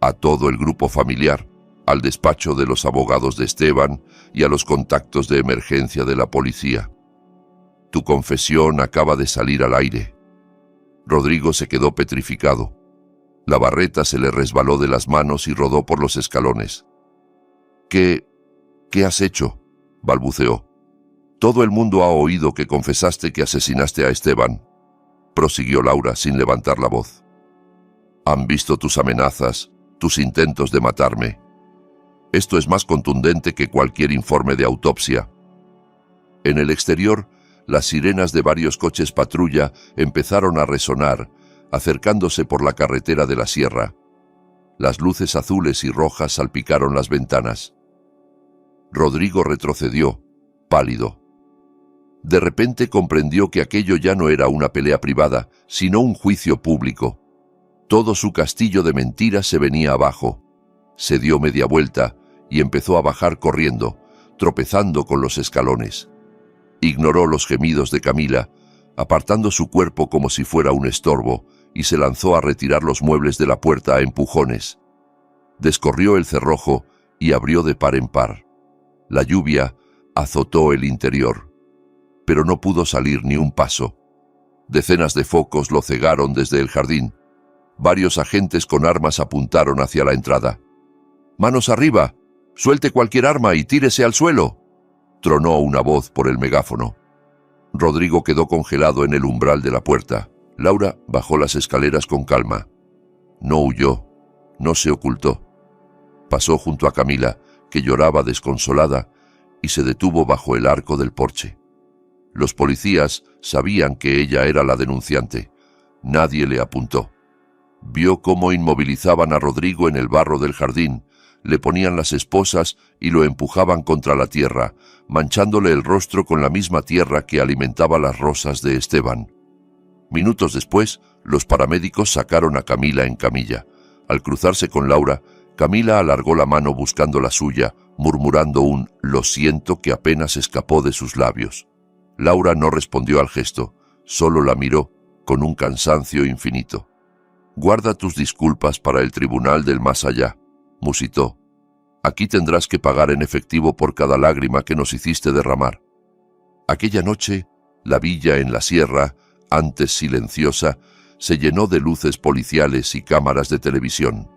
a todo el grupo familiar, al despacho de los abogados de Esteban y a los contactos de emergencia de la policía. Tu confesión acaba de salir al aire». Rodrigo se quedó petrificado. La barreta se le resbaló de las manos y rodó por los escalones. ¿Qué has hecho?», balbuceó. «Todo el mundo ha oído que confesaste que asesinaste a Esteban. prosiguió Laura sin levantar la voz. Han visto tus amenazas, tus intentos de matarme. Esto es más contundente que cualquier informe de autopsia. En el exterior, las sirenas de varios coches patrulla empezaron a resonar, acercándose por la carretera de la sierra. Las luces azules y rojas salpicaron las ventanas. Rodrigo retrocedió, pálido. De repente comprendió que aquello ya no era una pelea privada, sino un juicio público. Todo su castillo de mentiras se venía abajo. Se dio media vuelta y empezó a bajar corriendo, tropezando con los escalones. Ignoró los gemidos de Camila, apartando su cuerpo como si fuera un estorbo, y se lanzó a retirar los muebles de la puerta a empujones. Descorrió el cerrojo y abrió de par en par. La lluvia azotó el interior, pero no pudo salir ni un paso. Decenas de focos lo cegaron desde el jardín. Varios agentes con armas apuntaron hacia la entrada. «¡Manos arriba! ¡Suelte cualquier arma y tírese al suelo!», tronó una voz por el megáfono. Rodrigo quedó congelado en el umbral de la puerta. Laura bajó las escaleras con calma. No huyó, no se ocultó. Pasó junto a Camila, que lloraba desconsolada, y se detuvo bajo el arco del porche. Los policías sabían que ella era la denunciante. Nadie le apuntó. Vio cómo inmovilizaban a Rodrigo en el barro del jardín, le ponían las esposas y lo empujaban contra la tierra, manchándole el rostro con la misma tierra que alimentaba las rosas de Esteban. Minutos después, los paramédicos sacaron a Camila en camilla. Al cruzarse con Laura, Camila alargó la mano buscando la suya, murmurando un «lo siento» que apenas escapó de sus labios. Laura no respondió al gesto, solo la miró con un cansancio infinito. «Guarda tus disculpas para el tribunal del más allá», musitó. «Aquí tendrás que pagar en efectivo por cada lágrima que nos hiciste derramar». Aquella noche, la villa en la sierra, antes silenciosa, se llenó de luces policiales y cámaras de televisión.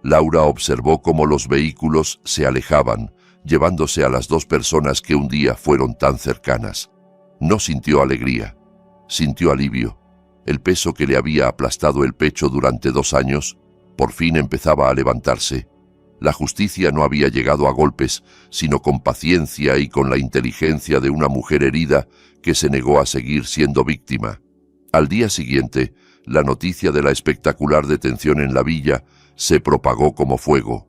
Laura observó cómo los vehículos se alejaban, llevándose a las dos personas que un día fueron tan cercanas. No sintió alegría, sintió alivio. El peso que le había aplastado el pecho durante 2 años, por fin empezaba a levantarse. La justicia no había llegado a golpes, sino con paciencia y con la inteligencia de una mujer herida que se negó a seguir siendo víctima. Al día siguiente, la noticia de la espectacular detención en la villa se propagó como fuego.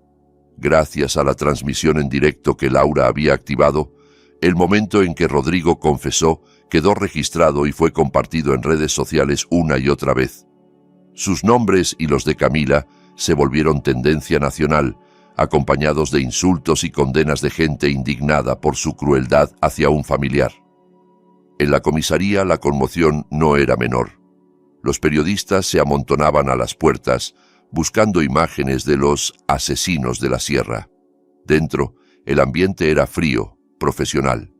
Gracias a la transmisión en directo que Laura había activado, el momento en que Rodrigo confesó quedó registrado y fue compartido en redes sociales una y otra vez. Sus nombres y los de Camila se volvieron tendencia nacional, acompañados de insultos y condenas de gente indignada por su crueldad hacia un familiar. En la comisaría la conmoción no era menor. Los periodistas se amontonaban a las puertas, buscando imágenes de los asesinos de la sierra. Dentro, el ambiente era frío, profesional.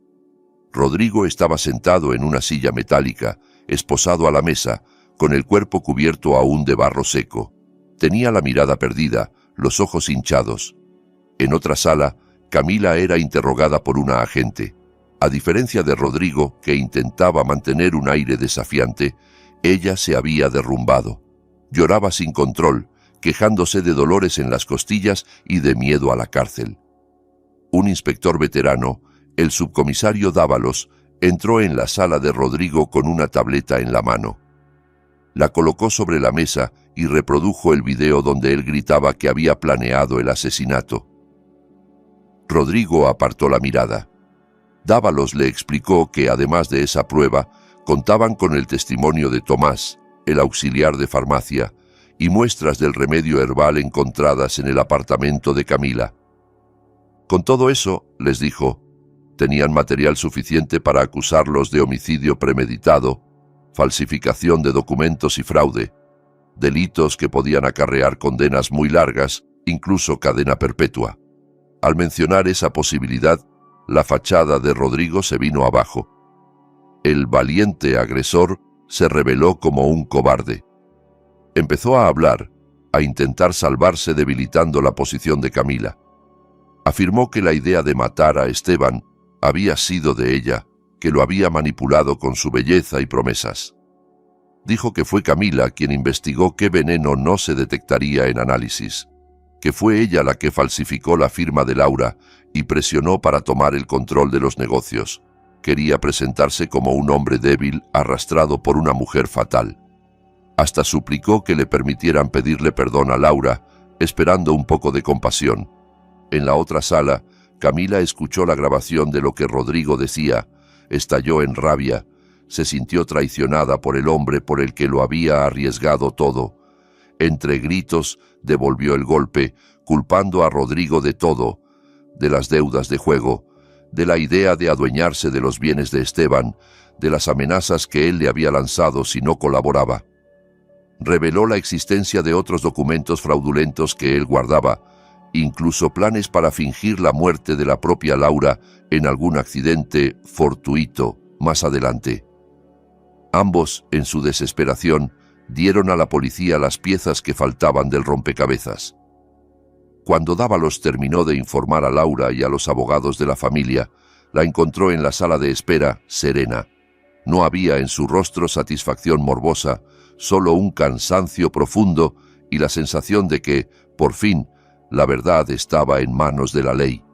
Rodrigo estaba sentado en una silla metálica, esposado a la mesa, con el cuerpo cubierto aún de barro seco. Tenía la mirada perdida, los ojos hinchados. En otra sala, Camila era interrogada por una agente. A diferencia de Rodrigo, que intentaba mantener un aire desafiante, ella se había derrumbado. Lloraba sin control, quejándose de dolores en las costillas y de miedo a la cárcel. Un inspector veterano, el subcomisario Dávalos, entró en la sala de Rodrigo con una tableta en la mano. La colocó sobre la mesa y reprodujo el video donde él gritaba que había planeado el asesinato. Rodrigo apartó la mirada. Dávalos le explicó que, además de esa prueba, contaban con el testimonio de Tomás, el auxiliar de farmacia, y muestras del remedio herbal encontradas en el apartamento de Camila. Con todo eso, les dijo, tenían material suficiente para acusarlos de homicidio premeditado, falsificación de documentos y fraude, delitos que podían acarrear condenas muy largas, incluso cadena perpetua. Al mencionar esa posibilidad, la fachada de Rodrigo se vino abajo. El valiente agresor se reveló como un cobarde. Empezó a hablar, a intentar salvarse debilitando la posición de Camila. Afirmó que la idea de matar a Esteban había sido de ella, que lo había manipulado con su belleza y promesas. Dijo que fue Camila quien investigó qué veneno no se detectaría en análisis, que fue ella la que falsificó la firma de Laura y presionó para tomar el control de los negocios. Quería presentarse como un hombre débil arrastrado por una mujer fatal. Hasta suplicó que le permitieran pedirle perdón a Laura, esperando un poco de compasión. En la otra sala, Camila escuchó la grabación de lo que Rodrigo decía, estalló en rabia, se sintió traicionada por el hombre por el que lo había arriesgado todo. Entre gritos, devolvió el golpe, culpando a Rodrigo de todo, de las deudas de juego, de la idea de adueñarse de los bienes de Esteban, de las amenazas que él le había lanzado si no colaboraba. Reveló la existencia de otros documentos fraudulentos que él guardaba, incluso planes para fingir la muerte de la propia Laura en algún accidente fortuito más adelante. Ambos, en su desesperación, dieron a la policía las piezas que faltaban del rompecabezas. Cuando Dávalos terminó de informar a Laura y a los abogados de la familia, la encontró en la sala de espera, serena. No había en su rostro satisfacción morbosa, solo un cansancio profundo y la sensación de que, por fin, la verdad estaba en manos de la ley.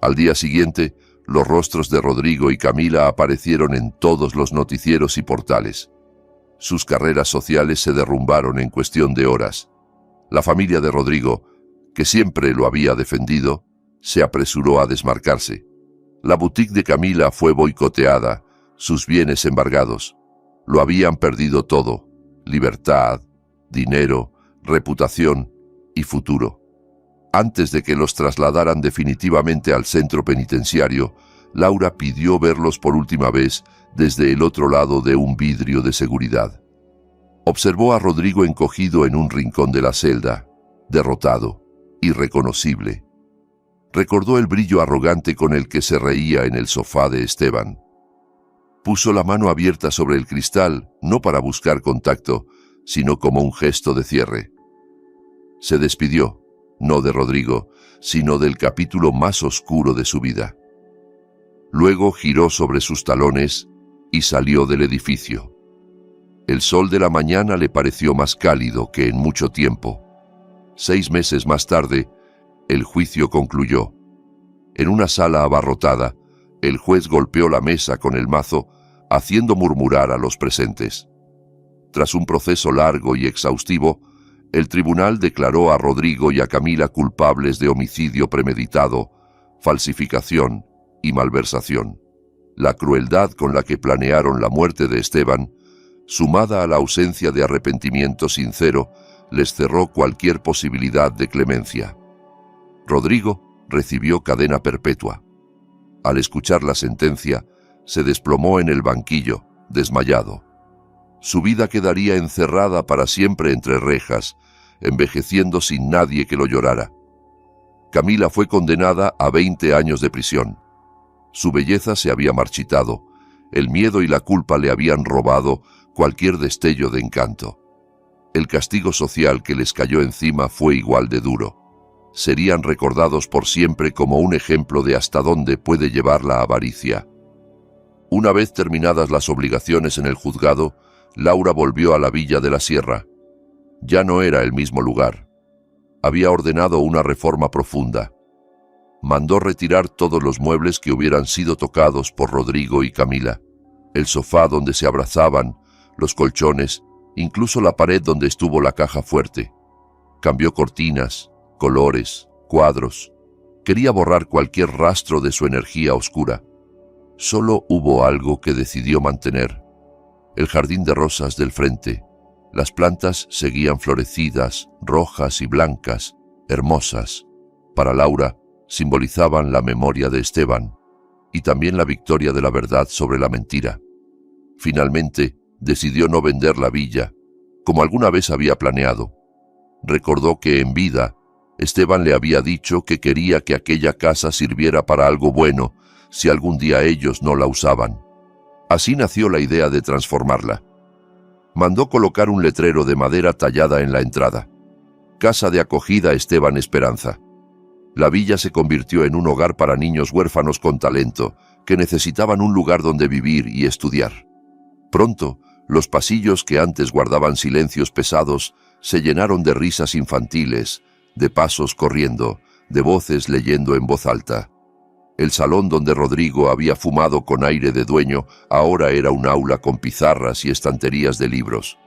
Al día siguiente, los rostros de Rodrigo y Camila aparecieron en todos los noticieros y portales. Sus carreras sociales se derrumbaron en cuestión de horas. La familia de Rodrigo, que siempre lo había defendido, se apresuró a desmarcarse. La boutique de Camila fue boicoteada, sus bienes embargados. Lo habían perdido todo: libertad, dinero, reputación y futuro. Antes de que los trasladaran definitivamente al centro penitenciario, Laura pidió verlos por última vez desde el otro lado de un vidrio de seguridad. Observó a Rodrigo encogido en un rincón de la celda, derrotado, irreconocible. Recordó el brillo arrogante con el que se reía en el sofá de Esteban. Puso la mano abierta sobre el cristal, no para buscar contacto, sino como un gesto de cierre. Se despidió, no de Rodrigo, sino del capítulo más oscuro de su vida. Luego giró sobre sus talones y salió del edificio. El sol de la mañana le pareció más cálido que en mucho tiempo. 6 meses más tarde, el juicio concluyó. En una sala abarrotada, el juez golpeó la mesa con el mazo, haciendo murmurar a los presentes. Tras un proceso largo y exhaustivo, el tribunal declaró a Rodrigo y a Camila culpables de homicidio premeditado, falsificación y malversación. La crueldad con la que planearon la muerte de Esteban, sumada a la ausencia de arrepentimiento sincero, les cerró cualquier posibilidad de clemencia. Rodrigo recibió cadena perpetua. Al escuchar la sentencia, se desplomó en el banquillo, desmayado. Su vida quedaría encerrada para siempre entre rejas, envejeciendo sin nadie que lo llorara. Camila fue condenada a 20 años de prisión. Su belleza se había marchitado, el miedo y la culpa le habían robado cualquier destello de encanto. El castigo social que les cayó encima fue igual de duro. Serían recordados por siempre como un ejemplo de hasta dónde puede llevar la avaricia. Una vez terminadas las obligaciones en el juzgado, Laura volvió a la villa de la Sierra. Ya no era el mismo lugar. Había ordenado una reforma profunda. Mandó retirar todos los muebles que hubieran sido tocados por Rodrigo y Camila. El sofá donde se abrazaban, los colchones, incluso la pared donde estuvo la caja fuerte. Cambió cortinas, colores, cuadros. Quería borrar cualquier rastro de su energía oscura. Solo hubo algo que decidió mantener: el jardín de rosas del frente. Las plantas seguían florecidas, rojas y blancas, hermosas. Para Laura, simbolizaban la memoria de Esteban y también la victoria de la verdad sobre la mentira. Finalmente, decidió no vender la villa, como alguna vez había planeado. Recordó que en vida, Esteban le había dicho que quería que aquella casa sirviera para algo bueno si algún día ellos no la usaban. Así nació la idea de transformarla. Mandó colocar un letrero de madera tallada en la entrada: Casa de acogida Esteban Esperanza. La villa se convirtió en un hogar para niños huérfanos con talento, que necesitaban un lugar donde vivir y estudiar. Pronto, Los pasillos que antes guardaban silencios pesados se llenaron de risas infantiles, de pasos corriendo, de voces leyendo en voz alta. El salón donde Rodrigo había fumado con aire de dueño ahora era un aula con pizarras y estanterías de libros.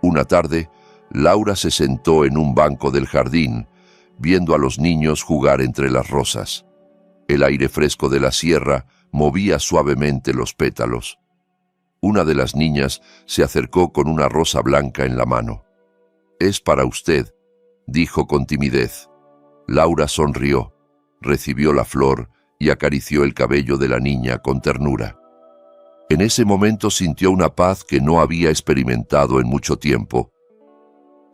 Una tarde, Laura se sentó en un banco del jardín, viendo a los niños jugar entre las rosas. El aire fresco de la sierra movía suavemente los pétalos. Una de las niñas se acercó con una rosa blanca en la mano. «Es para usted», dijo con timidez. Laura sonrió, recibió la flor y acarició el cabello de la niña con ternura. En ese momento sintió una paz que no había experimentado en mucho tiempo.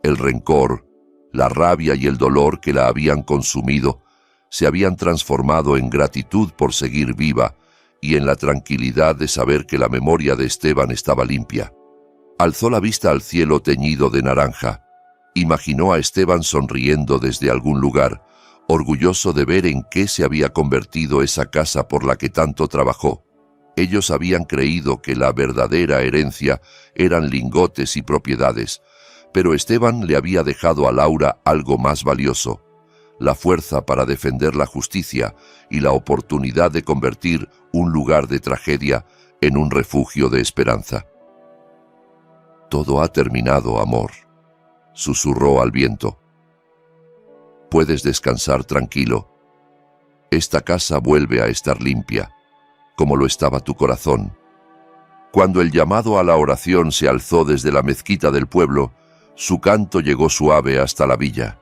El rencor, la rabia y el dolor que la habían consumido se habían transformado en gratitud por seguir viva y en la tranquilidad de saber que la memoria de Esteban estaba limpia. Alzó la vista al cielo teñido de naranja. Imaginó a Esteban sonriendo desde algún lugar, orgulloso de ver en qué se había convertido esa casa por la que tanto trabajó. Ellos habían creído que la verdadera herencia eran lingotes y propiedades, pero Esteban le había dejado a Laura algo más valioso: la fuerza para defender la justicia y la oportunidad de convertir un lugar de tragedia en un refugio de esperanza. «Todo ha terminado, amor», susurró al viento. «Puedes descansar tranquilo. Esta casa vuelve a estar limpia, como lo estaba tu corazón». Cuando el llamado a la oración se alzó desde la mezquita del pueblo, su canto llegó suave hasta la villa.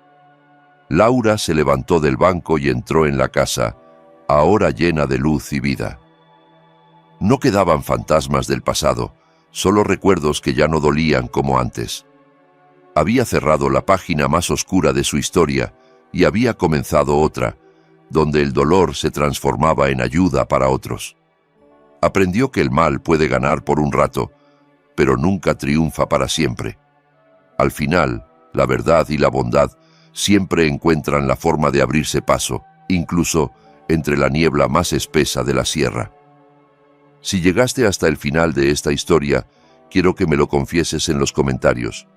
Laura se levantó del banco y entró en la casa, ahora llena de luz y vida. No quedaban fantasmas del pasado, solo recuerdos que ya no dolían como antes. Había cerrado la página más oscura de su historia y había comenzado otra, donde el dolor se transformaba en ayuda para otros. Aprendió que el mal puede ganar por un rato, pero nunca triunfa para siempre. Al final, la verdad y la bondad siempre encuentran la forma de abrirse paso, incluso entre la niebla más espesa de la sierra. Si llegaste hasta el final de esta historia, quiero que me lo confieses en los comentarios.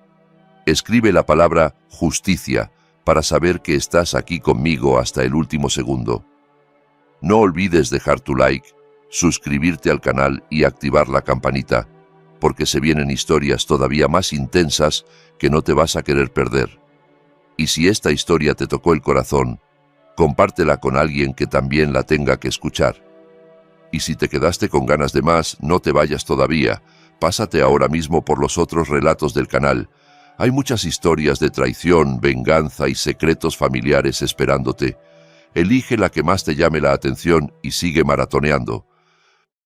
Escribe la palabra justicia para saber que estás aquí conmigo hasta el último segundo. No olvides dejar tu like, suscribirte al canal y activar la campanita, porque se vienen historias todavía más intensas que no te vas a querer perder. Y si esta historia te tocó el corazón, compártela con alguien que también la tenga que escuchar. Y si te quedaste con ganas de más, no te vayas todavía. Pásate ahora mismo por los otros relatos del canal. Hay muchas historias de traición, venganza y secretos familiares esperándote. Elige la que más te llame la atención y sigue maratoneando.